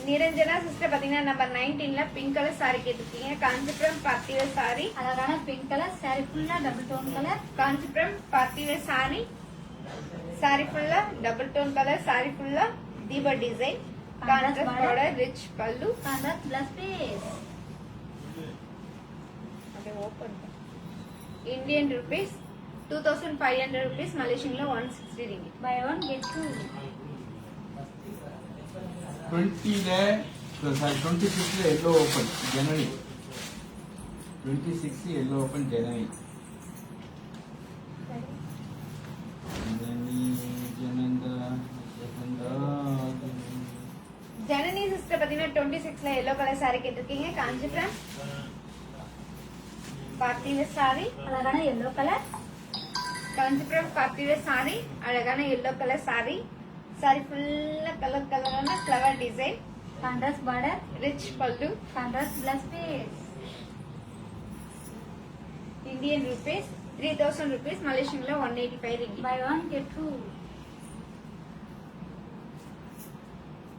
Niranjana sister பாத்தீங்கன்னா number 19ல pink colour sorry கேட்டிருக்கீங்க. Kanchipuram party wear sorry. அழகான pink colour. Sorry ஃபுல்லா double tone colour. Kanchipuram party wear sorry. Sorry ஃபுல்லா double tone colour, sorry ஃபுல்லா தீபா design, contrast border, rich pallu. Contrast plus piece. Indian rupees 2500 rupees, Malaysian la 160 ringgit. Buy one get two. 20ல 26ல yellow open Janani. 26 yellow open Janani. Janani sister பாத்தீங்கன்னா 26ல yellow colour sorry கேட்டிருக்கீங்க. Kanchipuram party wear sorry. அழகான yellow colour. Kanchipuram party wear sorry. அழகான yellow colour sorry. Sorry ஃபுல்லா colour கலரான flower design, contrast border, rich pallu. Contrast plus piece. Indian rupees 3000 rupees, Malaysian la 185 ringgit. Buy one get two.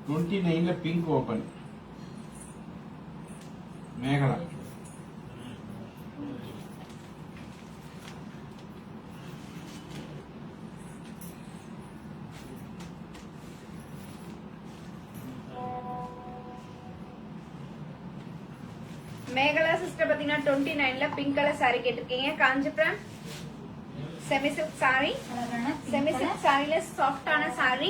29ல pink open Megala. Megala sister பாத்தீங்கன்னா 29ல pink colour sorry கேட்டிருக்கீங்க. Kanchipuram semi silk sari. அழகான semi silk சாரில சாஃப்டான சாரி.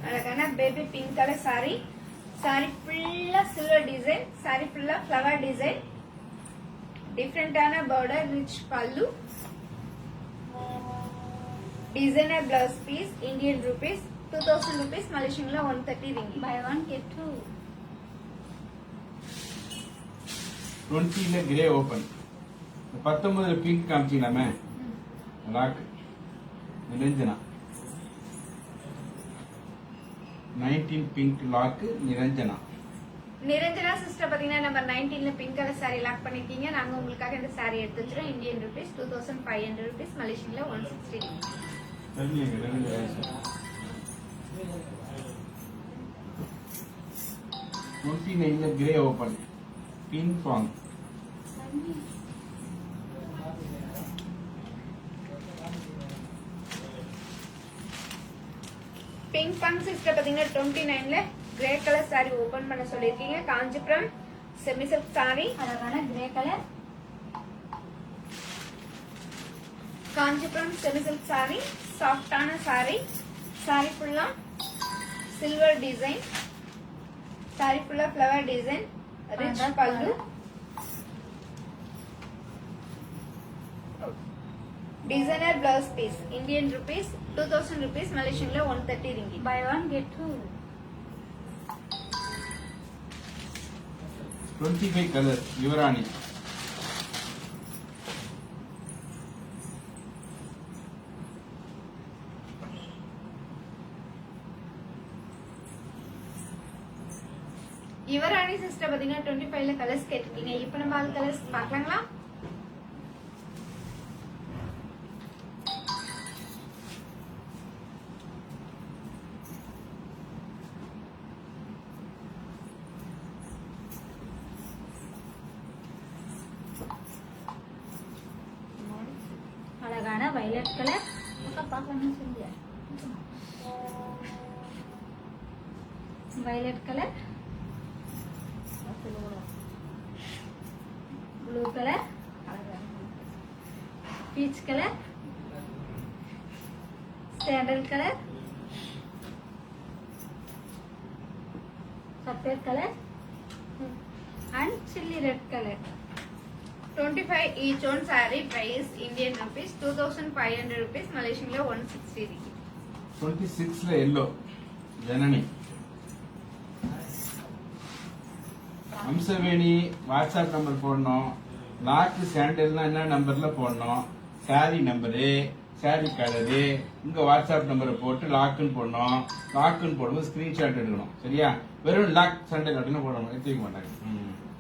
அழகான baby pink colour sorry. Sorry ஃபுல்லா silver design, sari ஃபுல்லா ஃப்ளவர் டிசைன், டிஃபரெண்டான border, rich pallu. Designer blouse piece. Indian rupees 2000 rupees, Malaysian la 130 ringgit. Buy one get two. 20ல grey open. 19ல பிங்க் காமிச்சீங்களாமே lock Niranjana. 19 pink lock Niranjana. Niranjana sister பாத்தீங்கன்னா number 19ல pink colour saree lock பண்ணிருக்கீங்க. நாங்க உங்களுக்காக இந்த saree எடுத்து வச்சிரோம். இந்தியன் ரூபீஸ் 2500 ரூபீஸ், மலேசியன்ல 160. சரிங்க, ரெண்டு வயசு. 29ல கிரே ஓபன் பிங்க் பாங். பிங்க் பாங் சிஸ்டர் பாத்தீங்கன்னா 29ல கிரே கலர் saree ஓபன் பண்ண சொல்லிருக்கீங்க. காஞ்சிபுரம் செமி சில்க் saree, அழகான grey colour. Kanchipuram semi silk saree, சாஃப்டான saree. saree ஃபுல்லா சில்வர் டிசைன், saree ஃபுல்லா flower design, rich pallu, designer blouse piece. Indian rupees 2000 rupees, மலேசியன்ல 130 ringgit. Buy one get two. 25 colour Yuvarani. Yuvarani sister பாத்தீங்கன்னா 25ல colours கேட்டிருக்கீங்க. இப்போ நம்ம ஆல் கலர்ஸ் பார்க்கலாங்களா? அழகான வயலட் கலர். பார்க்கணும்னு சொல்லியா? Violet colour, blue colour, peach colour, sandal colour, சஃபேட் colour and chilli red color. 25 each one saree price Indian rupees 2500 rupees, Malaysian la 160 ringgit. 26ல yellow Janani. Amsaveni WhatsApp number போடணும். Lock சாண்டல்னா என்ன நம்பர்ல போடணும். சாரி நம்பரு, சாரி கலரு, உங்க வாட்ஸ்அப் நம்பரை போட்டு லாக்குன்னு போடணும். லாக்குன்னு போடும்போது ஸ்கிரீன்ஷாட் எடுக்கணும். சரியா? வெறும் லாக் சாண்டல் அப்படின்னு போடணும். எடுத்துக்க மாட்டாங்க.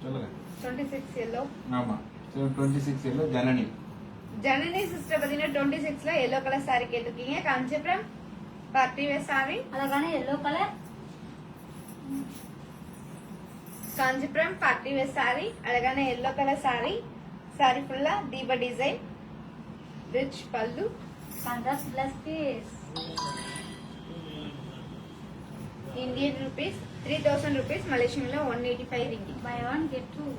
சொல்லுங்க. 26 yellow. ஆமா. 26 எல்லோ ஜனனி. ஜனனி சிஸ்டர் பாத்தீங்கன்னா 26ல yellow கலர் saree கேட்டிருக்கீங்க. காஞ்சிபுரம் பார்ட்டி வேர் saree, அழகான yellow colour. Kanchipuram party wear saree, அழகான yellow கலர் saree. saree ஃபுல்லா தீப design, rich pallu, contrast plus piece. Indian rupees 3000 rupees, Malaysian la 185 ringgit. Buy one get two.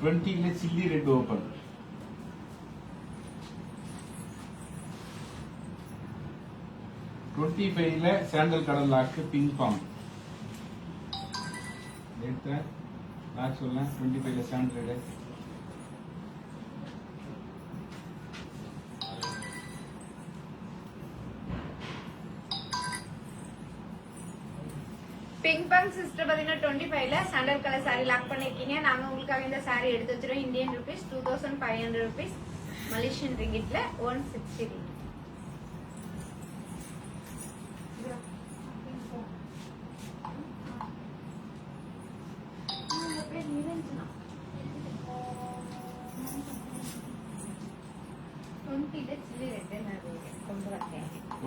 20ல chilli red open. 25ல sandal colour lock pink பாம். எடுத்த lock சொல்ல. 25ல sandal red. Pink punk sister பாத்தீங்கன்னா 25ல சாண்டல் கலர் saree லாக் பண்ணிருக்கீங்க. நாங்க உங்களுக்காக இந்த saree எடுத்து வச்சிரோம். இந்தியன் ரூபீஸ் 2500 rupees, மலேசியன் ரிங்கிட்ல 160 ringgit.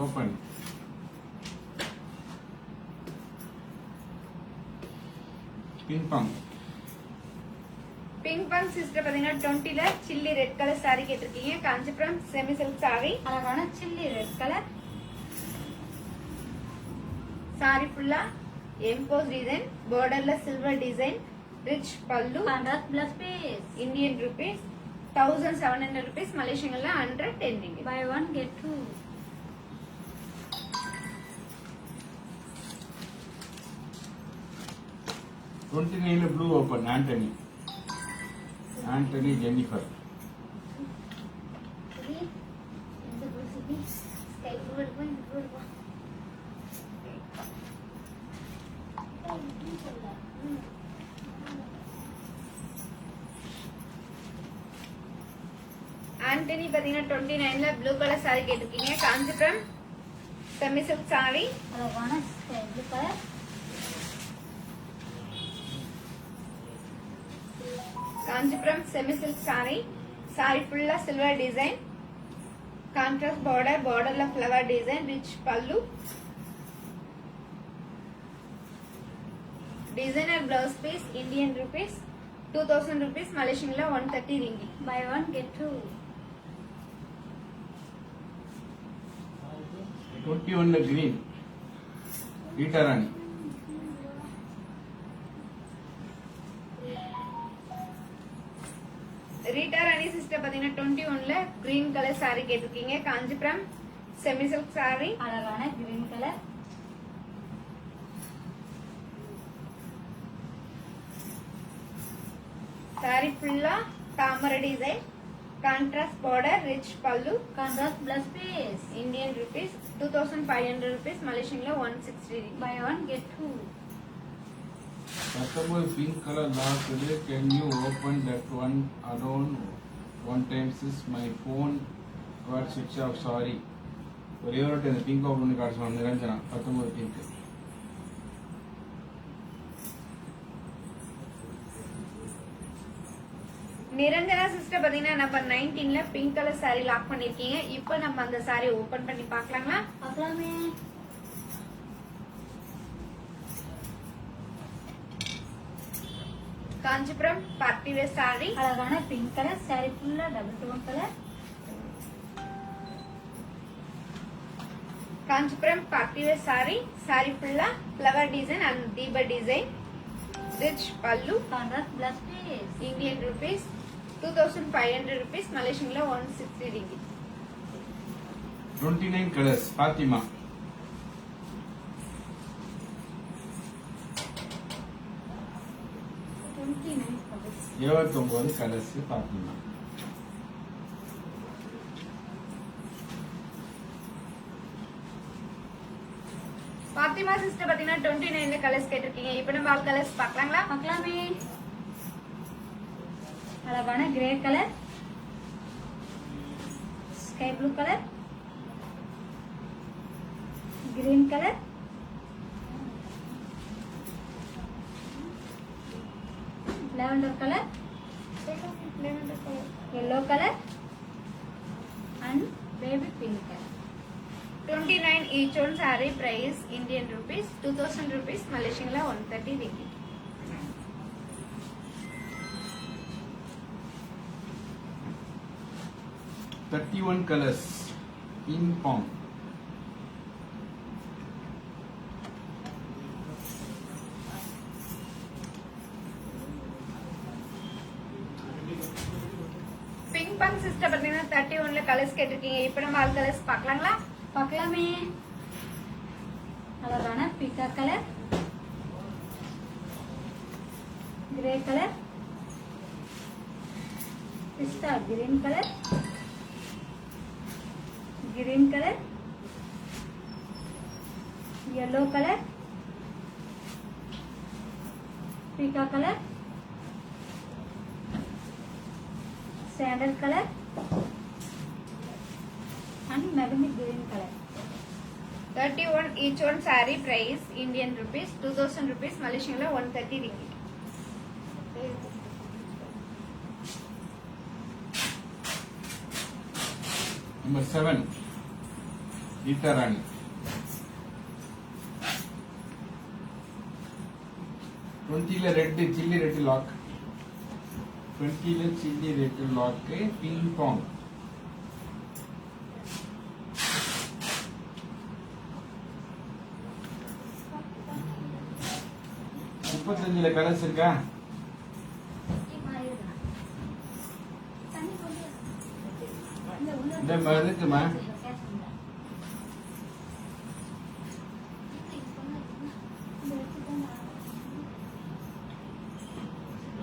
ஓபன். பிங்க் பாம். பிங்க் பங்க் சிஸ்டர் பாத்தீங்கன்னா 20ல சில்லி ரெட் கலர் saree கேட்டிருக்கீங்க. காஞ்சிபுரம் செமி சில்க் saree, அழகான சில்லி ரெட் கலர். saree ஃபுல்லா emboss design, borderல silver design, rich pallu, contrast plus piece. Indian rupees 1700 rupees, Malaysian la 110 ringgit. Buy one get two. ல blue open. Antony. Antony Jennifer. இந்த blue sky blue இருக்கும். இந்த blue இருக்கும். ஆண்டனி பாத்தீங்கன்னா 29ல blue colour saree கேட்டிருக்கீங்க. Kanchipuram semi silk saree, அழகான sky blue colour. Kanchipuram semi silk sari. Sorry ஃபுல்லா silver design, contrast border, பார்டர்ல flower design, rich pallu, designer blouse piece. Indian rupees 2000 rupees, மலேசியன்ல 130 ringgit. Buy one get two. 21 green Rita Rani. Rita Rani sister பாத்தீங்கன்னா 21ல green colour sorry கேட்டிருக்கீங்க. Kanchipuram semi silk sari. அழகான green colour. Sorry ஃபுல்லா தாமரை design, contrast border, rich pallu. Contrast plus piece. Indian rupees 2500 rupees, மலேசியன்ல 160 ringgit. Buy one get two. Customer pink colour lock இது. Can you open that one alone one times is my phone got ஸ்விட்ச் off sorry. ஒரே ஒரு time pink open பண்ணி காட்ட சொன்னாங்க Niranjana. 19 pink. Niranjana sister பாத்தீங்கன்னா number 19ல பிங்க் கலர் சாரி லாக் பண்ணிருக்கீங்க. இப்போ நம்ம அந்த சாரி ஓபன் பண்ணி பார்க்கலாங்களா? பார்க்கலாமே. Kanchipuram party wear sorry. அழகான பிங்க் கலர். சாரி ஃபுல்லா double tone colour. Kanchipuram party wear sorry. Sorry ஃபுல்லா ஃபிளவர் டிசைன் அண்ட் தீப design, rich pallu. Contrast plus piece. Indian rupees 2500 rupees, மலேசியன்ல 160 ringgit. 29 colours Fatima. $29. 79 colours Fatima. Fatima sister பாத்தீங்கன்னா 29ல கலர்ஸ் கேட்டிருக்கீங்க. இப்போ நம்ம ஆல் கலர்ஸ் பார்க்கலாங்களா? பார்க்கலாமே. அழகான grey colour, sky blue colour, green colour, lavender colour, yellow colour and baby pink colour. 29 each one saree price Indian rupees 2000 rupees, மலேசியன்ல 130 ringgit. Thirty-one colors. Ping pong. Pink punk sister பாத்தீங்கன்னா 31ல colours கேட்டிருக்கீங்க. இப்போ நம்ம all colours பார்க்கலாங்களா? பார்க்கலாமே. அழகான பீக்கா colour, grey colour, பிஸ்தா green colour, green color, yellow color, pika color, sandal color and mahogany green color. 31 each one saree price Indian rupees 2000 rupees, மலேசியன்ல 130 ringgit. Number 7. Rita Rani. 20ல ரெட் சில்லி ரெட் லாக். 20ல chilli red lock. Pink பாங். முப்பத்தஞ்சுல colours இருக்கா? இந்த மாதிரி இருக்குமா?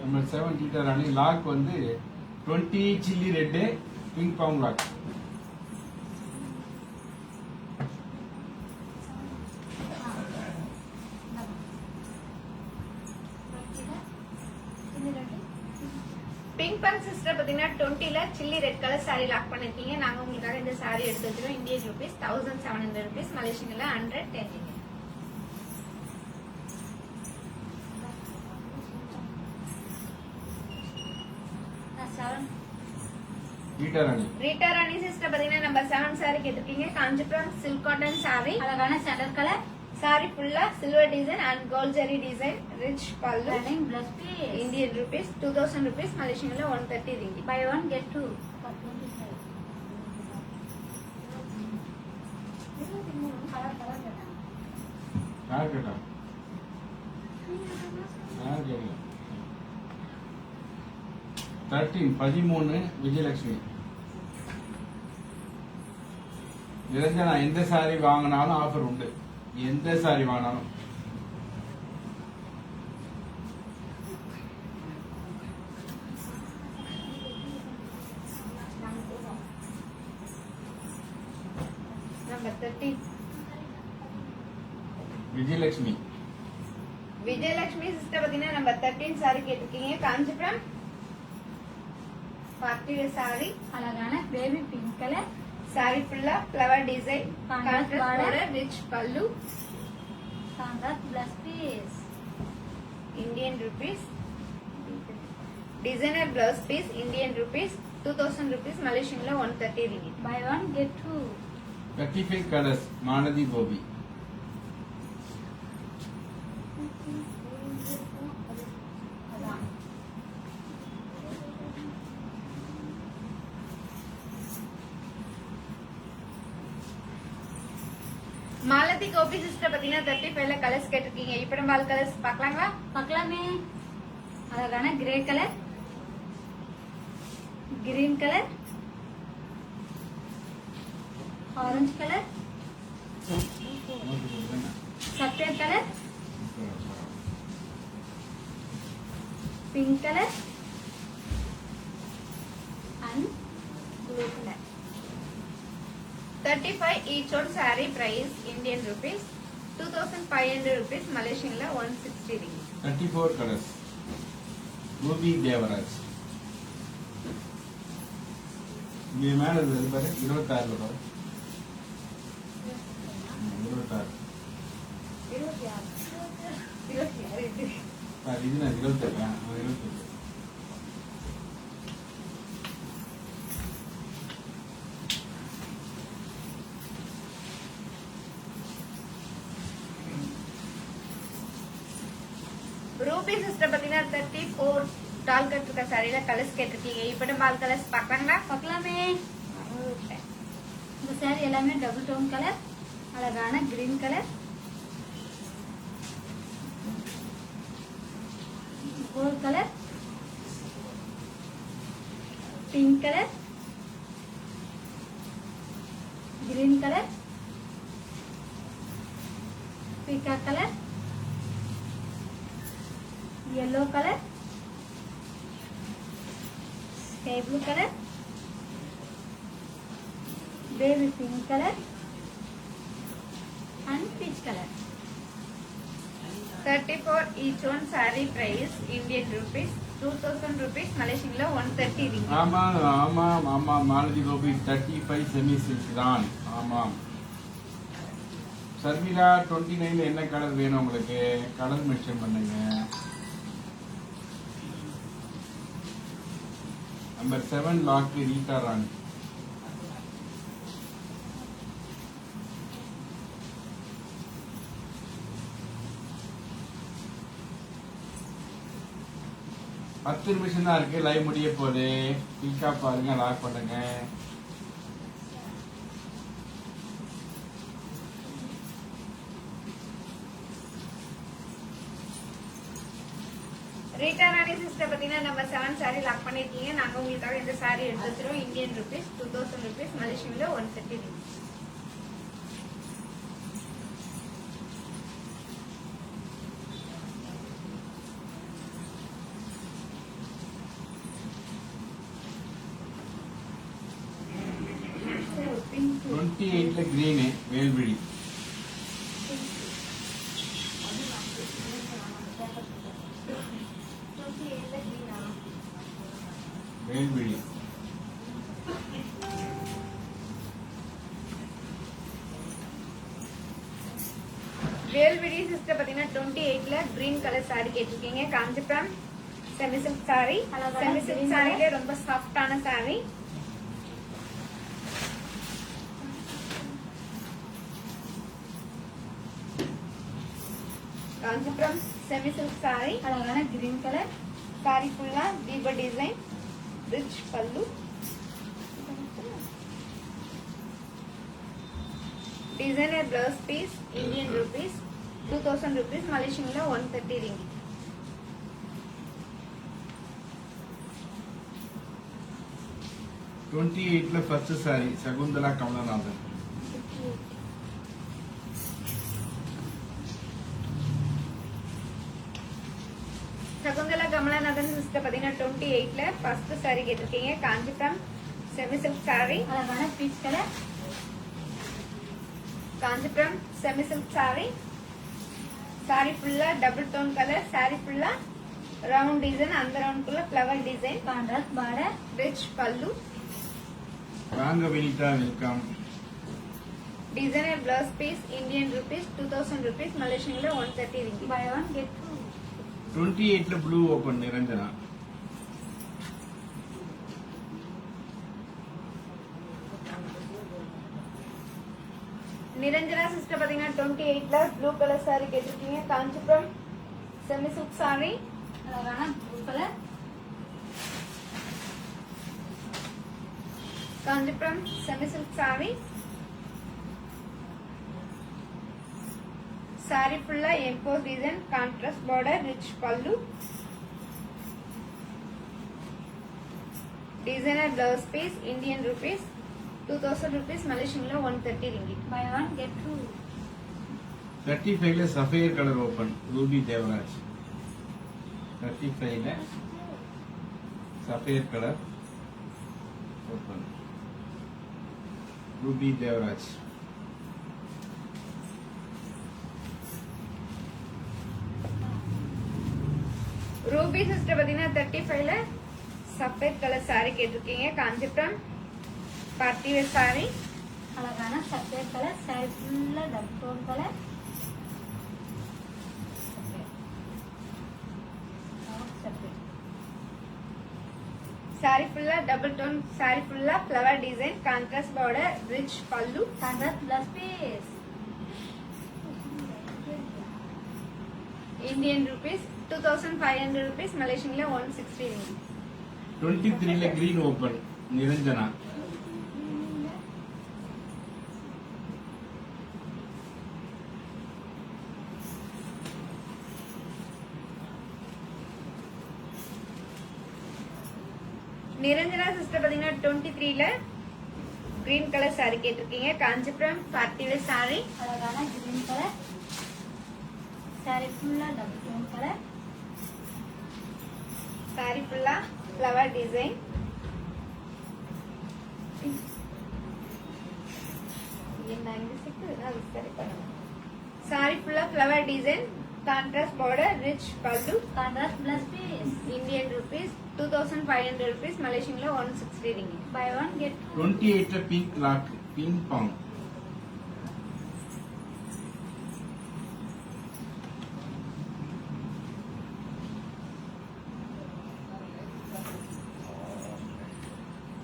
Number 7 Rita Rani. Lock வந்து 20 சில்லி ரெட் பிங் பாங் லாக். பிங்க் பங்க் சிஸ்டர் பாத்தீங்கன்னா 20ல chilli red colour sorry lock பண்ணிருக்கீங்க. நாங்க உங்களுக்காக இந்த சாரி எடுத்து வச்சிருக்கோம். இந்தியன் rupees 1700 rupees, மலேசியன்ல 110 ringgit. 7. ரீட்டா ராணி. ரீட்டா ராணி சிஸ்டர் பாத்தீங்கன்னா நம்பர் 7 saree கேட்டிருக்கீங்க. Kanchipuram silk cotton saree. அழகான சாண்டல் கலர். saree ஃபுல்லா silver design and gold zari design. Rich pallu. Running plus piece. Indian rupees 2000 rupees. மலேசியன்ல 130 ringgit. Buy one get two. For 25. யார் கேட்டா? யார் கேட்கல. 13 விஜயலட்சுமி. நிரஞ்சனா எந்த சாரி வாங்கினாலும் ஆஃபர் உண்டு. எந்த சாரி வாங்கினாலும். Number 13. விஜயலட்சுமி. விஜயலட்சுமி சிஸ்டர் பாத்தீங்கன்னா நம்பர் 13 saree கேட்டிருக்கீங்க. Kanchipuram party wear saree. அழகான பேபி பிங்க் கலர். saree ஃபுல்லா flower design. Contrast border. Rich pallu. Contrast plus piece. Indian rupees. Designer blouse piece. Indian rupees 2000 rupees. மலேசியன்ல 130 ringgit. Buy one get two. 35 colours Malathi Gopi. Malathi Gopi sister பாத்தீங்கன்னா 35ல colours கேட்டிருக்கீங்க. இப்ப நம்ம colours பார்க்கலாங்களா? பார்க்கலாமே. அழகான grey colour, green colour, orange colour, சஃபேட் colour, pink colour and blue colour. 35 each one saree price Indian rupees 2500 rupees. மலேசியன்ல 160 ringgit. 34 கலர்ஸ் கோபி தேவராஜ். இங்க மேல இருக்கு பாரு 26 பாரு. 26. 26 பாரு இது நான் 27. 28. ரூபி சிஸ்டர் பாத்தீங்கன்னா 34 டால் கட் இருக்க சாரியில கலர்ஸ் கேட்டிருக்கீங்க. இப்ப நம்ம கலர்ஸ் பார்க்கலாங்களா? பார்க்கலாமே. இந்த saree எல்லாமே டபுள் டோன் கலர். அழகான green colour, gold colour, pink colour, green colour, peacock colour, yellow color, sky blue color, baby pink color and peach color. 34 each one saree price Indian rupees 2000 rupees. மலேசியன்ல 130 ringgit. ஆமா ஆமா ஆமா Malathi Gopi 35 semi silk தான். ஆமாம். சர்மிளா 29ல என்ன colour வேணும் உங்களுக்கு? Colour mention பண்ணுங்க. நம்பர் 7 லாக் ரீட்டா ராணி. பத்து நிமிஷம் தான் இருக்கு. லைவ் முடிய போகுது. குயிக்கா பாருங்க, லாக் பண்ணுங்க. ரீட்டா ராணி சிஸ்டர் பாத்தீங்கன்னா நம்பர் 7 saree லாக் பண்ணிருக்கீங்க. நாங்க உங்களுக்காக இந்த saree எடுத்து வச்சிரோம். Indian rupees 2000 rupees. மலேசியன்ல 130 ringgit. Pink. 28ல கிரீனு வேல்விழி. வேல்விழி. வேல்விழி சிஸ்டர் பாத்தீங்கன்னா 28ல கிரீன் கலர் saree கேட்டிருக்கீங்க. Kanchipuram semi silk saree. அழகான செமி சில்க் green சாரிலே ரொம்ப சாஃப்டான saree. காஞ்சிபுரம் செமி சில்க் saree. அழகான கிரீன் கலர். saree ஃபுல்லா தீப design, rich pallu. Designer blouse piece, Indian rupees 2000 rupees, மலேசியன்ல 130 ringgit. டுவெண்ட்டி எயிட்ல ஃபர்ஸ்ட் சாரி சகுந்தலா கமலநாதன். சகுந்தலா கமலநாதன் சிஸ்டர் பாத்தீங்கன்னா 28ல ஃபர்ஸ்ட் saree கேட்டிருக்கீங்க. Kanchipuram semi silk saree. அழகான peach colour. Kanchipuram semi silk saree. saree ஃபுல்லா டபுள் டோன் கலர். saree ஃபுல்லா ரவுண்ட் டிசைன், அந்த ரவுண்ட்குள்ள flower design, contrast border. Rich pallu. வாங்க Vinitha, welcome. Designer blouse piece, Indian rupees 2000 rupees, மலேசியன்ல 130 ringgit. Buy one get two. 28ல blue open Niranjana. Niranjana sister பாத்தீங்கன்னா 28ல blue colour saree கேட்டிருக்கீங்க. Kanchipuram semi silk saree. அழகான blue colour. Kanchipuram semi silk saree. saree ஃபுல்லா emboss design, contrast border, rich pallu. Designer blouse piece, Indian rupees 2000 rupees, மலேசியன்ல 130 ringgit. Buy one get two. 35ல sapphire colour open Ruby Devaraj. 35ல sapphire colour open Ruby Devaraj. Ruby sister பாத்தீங்கன்னா 35ல sapphire colour saree கேட்டிருக்கீங்க. Kanchipuram party wear saree. அழகான sapphire colour. Sorry ஃபுல்லா double tone colour. saree ஃபுல்லா double tone, saree ஃபுல்லா flower design, contrast border, rich pallu. Contrast plus piece. Indian rupees 2500 rupees, மலேசியன்ல 160 ringgit. 23ல green open Niranjana. Niranjana sister பாத்தீங்கன்னா 23ல green colour saree கேட்டிருக்கீங்க. Kanchipuram party wear saree. அழகான green colour. Sorry ஃபுல்லா double tone colour. saree ஃபுல்லா flower design. saree ஃபுல்லா flower design, contrast border, rich pallu. Contrast plus piece. Indian rupees 2500 rupees, மலேசியன்ல 160 ringgit. Buy one get two. 28ல pink lock pink பாங்.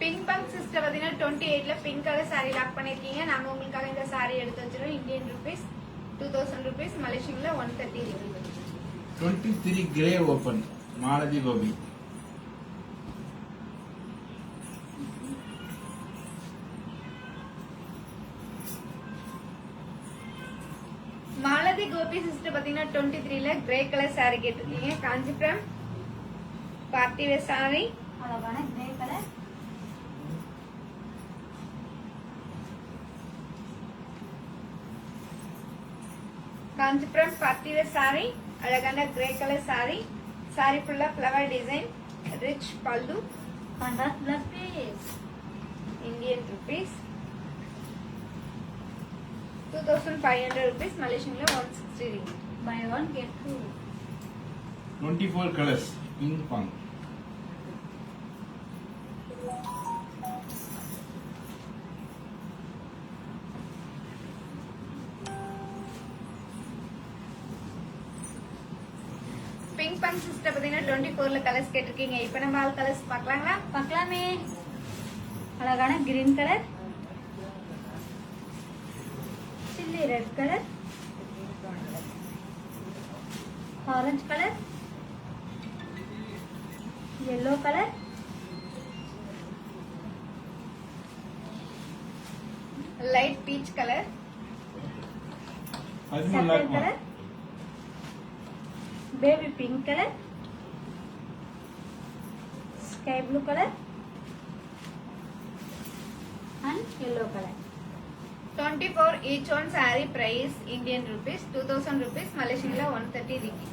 Pink punk sister பாத்தீங்கன்னா 28ல pink colour saree lock பண்ணிருக்கீங்க. நாங்க உங்களுக்காக இந்த saree எடுத்து வச்சிரோம். இந்தியன் rupees 2000 rupees, மலேசியன்ல 130 ringgit. 23 grey open Malathi Gopi. Malathi Gopi sister பாத்தீங்கன்னா 23ல கிரே கலர் saree கேட்டிருக்கீங்க. Kanchipuram party wear saree. அழகான grey colour. Kanchipuram party wear saree. அழகான கிரே கலர் saree. saree ஃபுல்லா flower design, rich pallu. Contrast plus piece. Indian rupees 2500 rupees, மலேசியன்ல 160 ringgit. Buy one get two. 24 colours pink பாங். Pink புஷ்பங் sister பாத்தீங்கன்னா 24ல colours கேட்டிருக்கீங்க. இப்போ நம்ம ஆல் கலர்ஸ் பார்க்கலாங்களா? பார்க்கலாமே. அழகான green colour, chilli red colour, orange colour, yellow colour, light peach colour, 13 sapphire lock colour, baby pink colour, sky blue colour and yellow colour. 24 each one saree price Indian rupees 2000 rupees, Malaysian la 130 ringgit.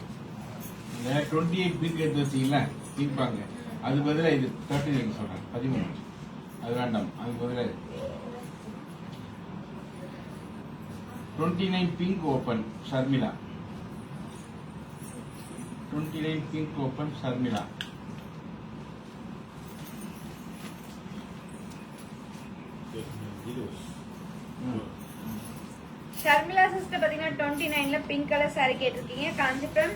28 pink எடுத்து வச்சீங்களா pink பாங்க, அது பதிலா இது 13 சொல்றேன் 13. அது வேண்டாம், அது பதிலா 29 pink open Sharmila, 29 pink open Sharmila. Sharmila sister பாத்தீங்கன்னா 29ல பிங்க் கலர் saree கேட்டிருக்கீங்க. காஞ்சிபுரம்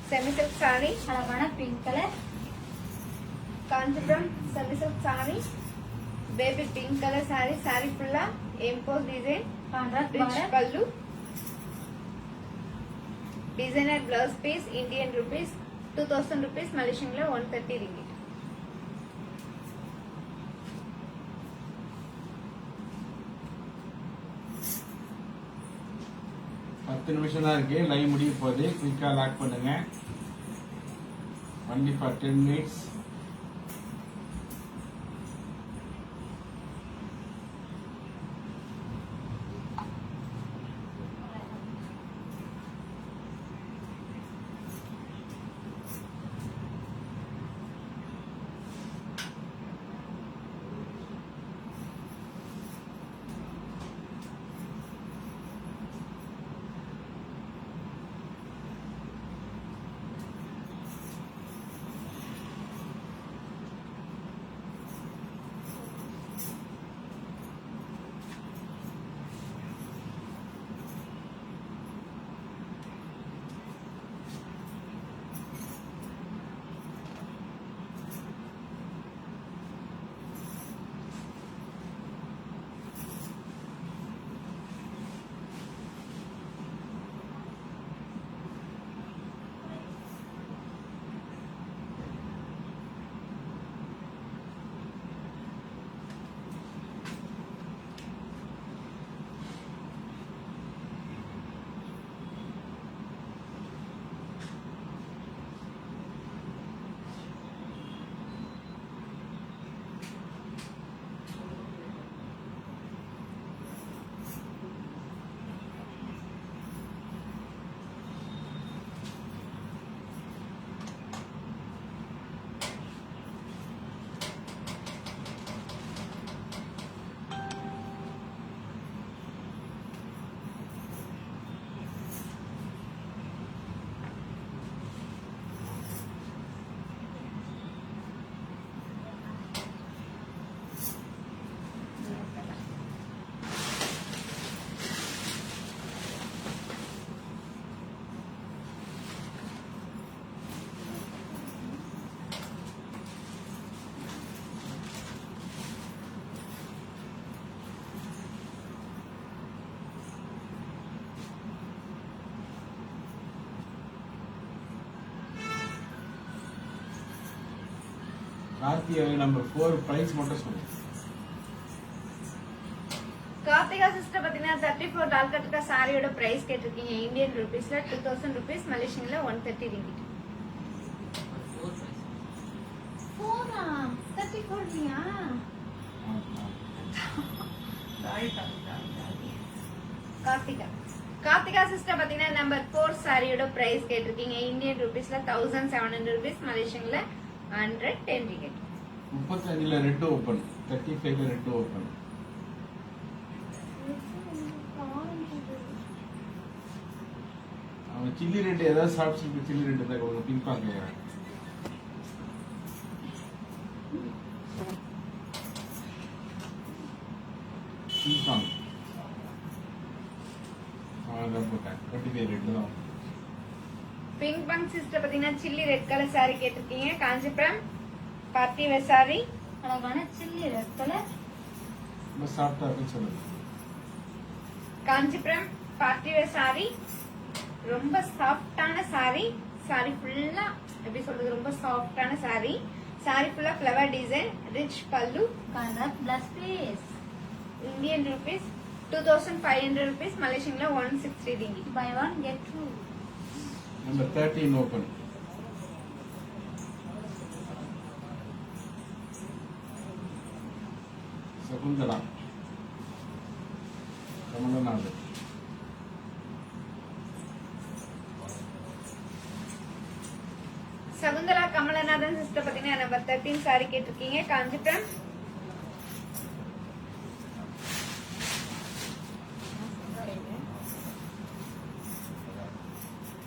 செமி சில்க் saree, அழகான pink colour, Kanchipuram semi silk saree, baby pink colour saree. saree ஃபுல்லா emboss design, contrast rich border, pallu, designer blouse piece Indian rupees 2000 rupees, Malaysian la 130 ringgit. பத்து நிமிஷம் தான் இருக்கு, live முடிய போகுது. குயிக்கா லாக் பண்ணுங்க. only for 10 minutes. Karthigai number 4 price மட்டும் சொல்லுங்க. கார்த்திகா சிஸ்டர் பாத்தீங்கன்னா 34 டால் கட்டுக்கா சாரியோட பிரைஸ் கேட்டிருக்கீங்க. Indian rupeesல 2000 rupees, Malaysian la 130 ringgit. 34 யா? கார்த்திகா சிஸ்டர் பாத்தீங்கன்னா நம்பர் 4 சாரியோட பிரைஸ் கேட்டிருக்கீங்க. Indian rupeesல 1700 rupees, Malaysian la 110 ringgit. 35ல ரெட் ஓபன், 35ல ரெட் ஓபன். அவன் சில்லி ரெட் ஏதாவது சாப்பிட்டு சில்லி ரெட் தான் ஒரு பிங்க் பாக்கல. பிங்க் பாங்க. அதான் போட்டேன். 35 ரெட் தான். பிங்க் பங்க் சிஸ்டர் பாத்தீங்கன்னா சில்லி ரெட் கலர் சாரி கேட்டிருக்கீங்க. Kanchipuram party wear sorry. அழகான சில்லி ரெட் கலர். ரொம்ப சாஃப்டா இருக்குன்னு சொல்லுங்க. Kanchipuram party wear sari. ரொம்ப சாஃப்டான சாரி. சாரி ஃபுல்லா எப்படி சொல்றது, ரொம்ப சாஃப்டான சாரி. சாரி ஃபுல்லா flower design, rich pallu. Contrast plus piece. Indian rupees 2500 rupees, Malaysian la 160 ringgit. Buy one get two. Number 13 open. Sakundala. Kamalanath. Sakundala Kamalanathan sister pathina number 13 saree கேட்டிருக்கீங்க. காஞ்சிபுரம்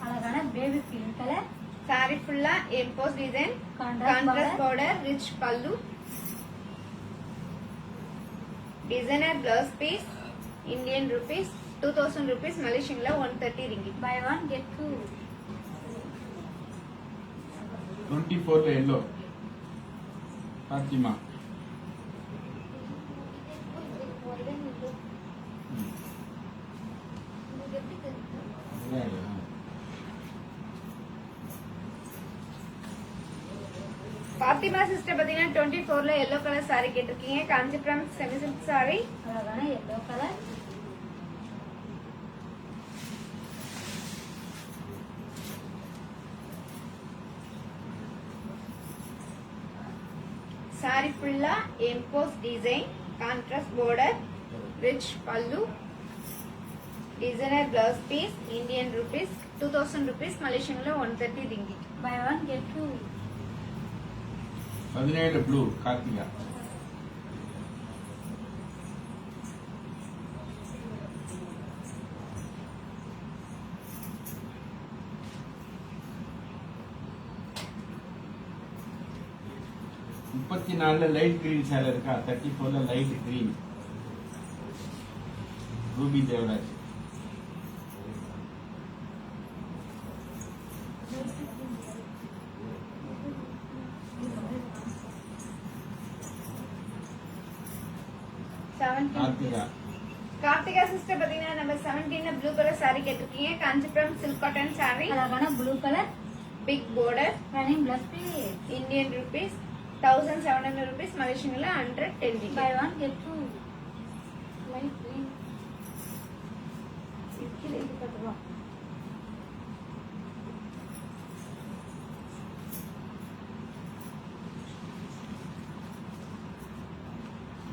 அழகான baby pink colour. saree fulla embossed design, contrast border, rich pallu, designer blouse piece, Indian rupees 2000 rupees, Malaysian la 130 ringgit. Buy one get two. 24 yellow. Fatima. Fatima sister பாத்தீங்கன்னா 24 ல yellow colour saree கேட்டிருக்கீங்க. Kanchipuram semi silk saree. அழகான yellow colour. saree fulla embossed design, contrast border, rich pallu, designer blouse piece, Indian rupees 2000 rupees, Malaysian la 130 ringgit. Buy one get two. 17 blue Kartika. முப்பத்தி நாலுல light green சேலை இருக்கா? 34ல light green Ruby Devaraj. Karthika. Karthika sister பாத்தீங்கன்னா number 17 blue colour saree கேட்டிருக்கீங்க. Kanchipuram silk cotton saree, அழகான blue colour. Big border, running plus piece. Indian rupees 1700 rupees, Malaysian la 110 ringgit. Buy one get two. Light green. இதுல இது பத்துவா.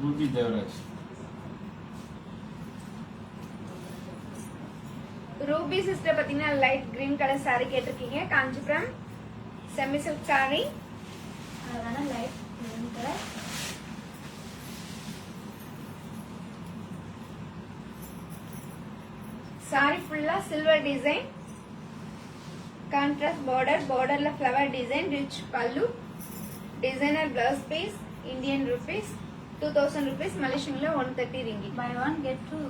Ruby Devaraj. Ruby sister பாத்தீங்கன்னா light green colour saree கேட்டிருக்கீங்க. Kanchipuram semi silk saree. அழகான light green colour. saree fulla silver design, contrast border, border la flower design, rich pallu, designer blouse piece, Indian rupees 2000 rupees, Malaysian la 130 ringgit. Buy one get two.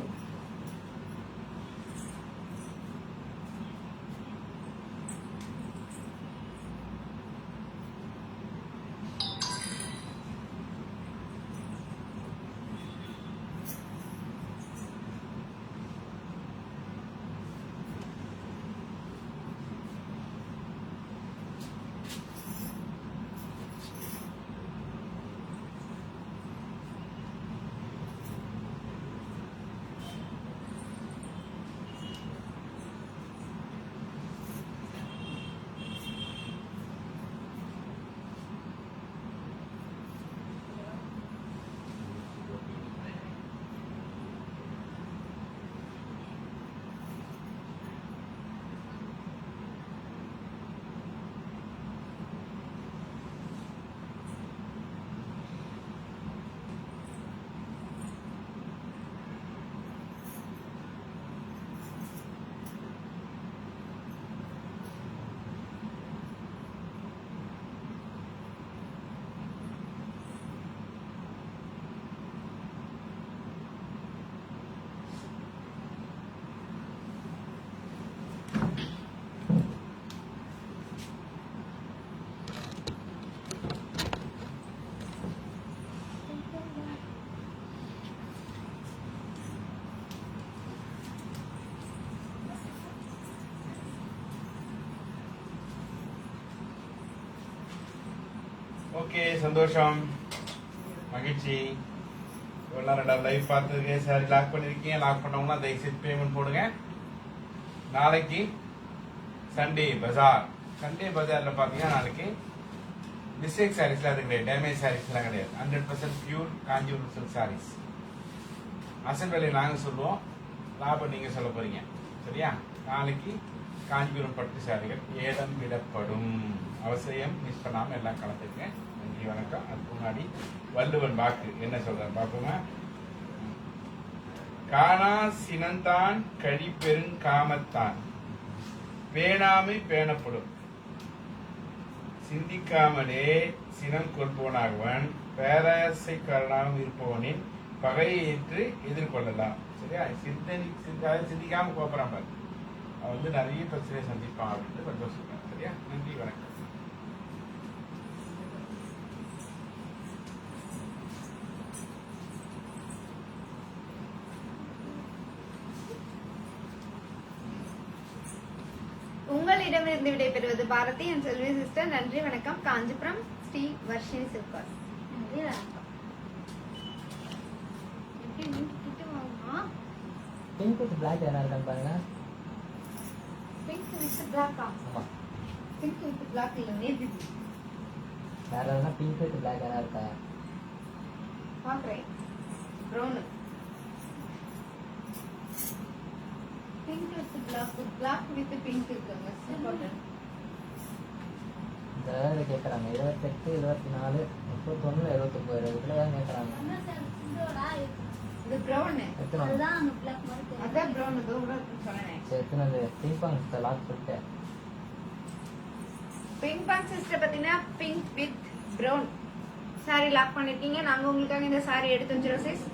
Okay, சந்தோஷம், மகிழ்ச்சி. இவ்வளவு ரெண்டாவது live பார்த்ததுக்கு sorry lock பண்ணிருக்கீங்க. Lock பண்ணவங்கன்னா தயவுசெய்து payment போடுங்க. நாளைக்கு Sunday பஜார். Sunday பஜார்ல பாத்தீங்கன்னா நாளைக்கு மிஸ்டேக் சாரீஸ்ல அது கிடையாது, டேமேஜ் சாரீஸ் எல்லாம் கிடையாது. 100% பியூர் காஞ்சிபுரம் சில்க் சாரீஸ். அசல் விலை நாங்க சொல்லுவோம், லாபம் நீங்க சொல்ல போறீங்க. சரியா? நாளைக்கு காஞ்சிபுரம் பட்டு சாரிகள் ஏலம் விடப்படும். அவசியம் மிஸ் பண்ணாம எல்லாம் கலந்துங்க. நன்றி, வணக்கம். அதுக்கு முன்னாடி வள்ளுவன் வாக்கு என்ன சொல்ற பாப்போமா? காணா சினந்தான் கழிப்பெருங் காமத்தான் பேணாமை பேணப்படும். சிந்திக்காமலே சினம் கொள்பவனாகவன் பேராசைக்காரனாகவும் இருப்பவனின் பகையை ஏற்று எதிர்கொள்ளலாம். சரியா? சிந்திக்காம கோபுறான் பாரு, அவன் வந்து நிறைய பிரச்சனையை சந்திப்பான் அப்படின்னு கொஞ்சம் சொல்றேன். சரியா? நன்றி, வணக்கம். உங்களிடமிருந்து விடைபெறுவது பாரதி என் செல்வி சிஸ்டர். நன்றி, வணக்கம். காஞ்சிபுரம் ஸ்ரீ வர்ஷினி சில்கார். நன்றி, வணக்கம். எப்படி நீங்க கிட்ட வாங்குமா? பிங்க் வித் பிளாக் யாரா இருக்கான்னு பாருங்க. பிங்க் வித் பிளாக்கா? ஆமா, பிங்க் வித் பிளாக் இல்ல, நேவி ப்ளூ. வேற எதுனா பிங்க் வித் பிளாக் யாரா இருக்கா? பாக்குறேன். Brown. Pink with black, black with pink இருக்குங்க. இம்பார்ட்டன்ட். இந்த இதை கேட்கறாங்க 28, 24, 31, 79 இதுல தான் கேட்கறாங்க. என்ன சார் இதோட இது ப்ரௌன். எத்தனை அதுதான் அந்த black மாதிரி தெரியும். அதான் ப்ரௌன். தூர சொன்னேன். சரி, எத்தனை பிங்க் பாங்க லாக் சொல்லிட்டேன். பிங்க் பாங் சிஸ்டர் பாத்தீங்கன்னா pink with brown sari lock பண்ணிருக்கீங்க. நாங்க உங்களுக்காக இந்த சாரி எடுத்து வச்சிரோம் சிஸ்.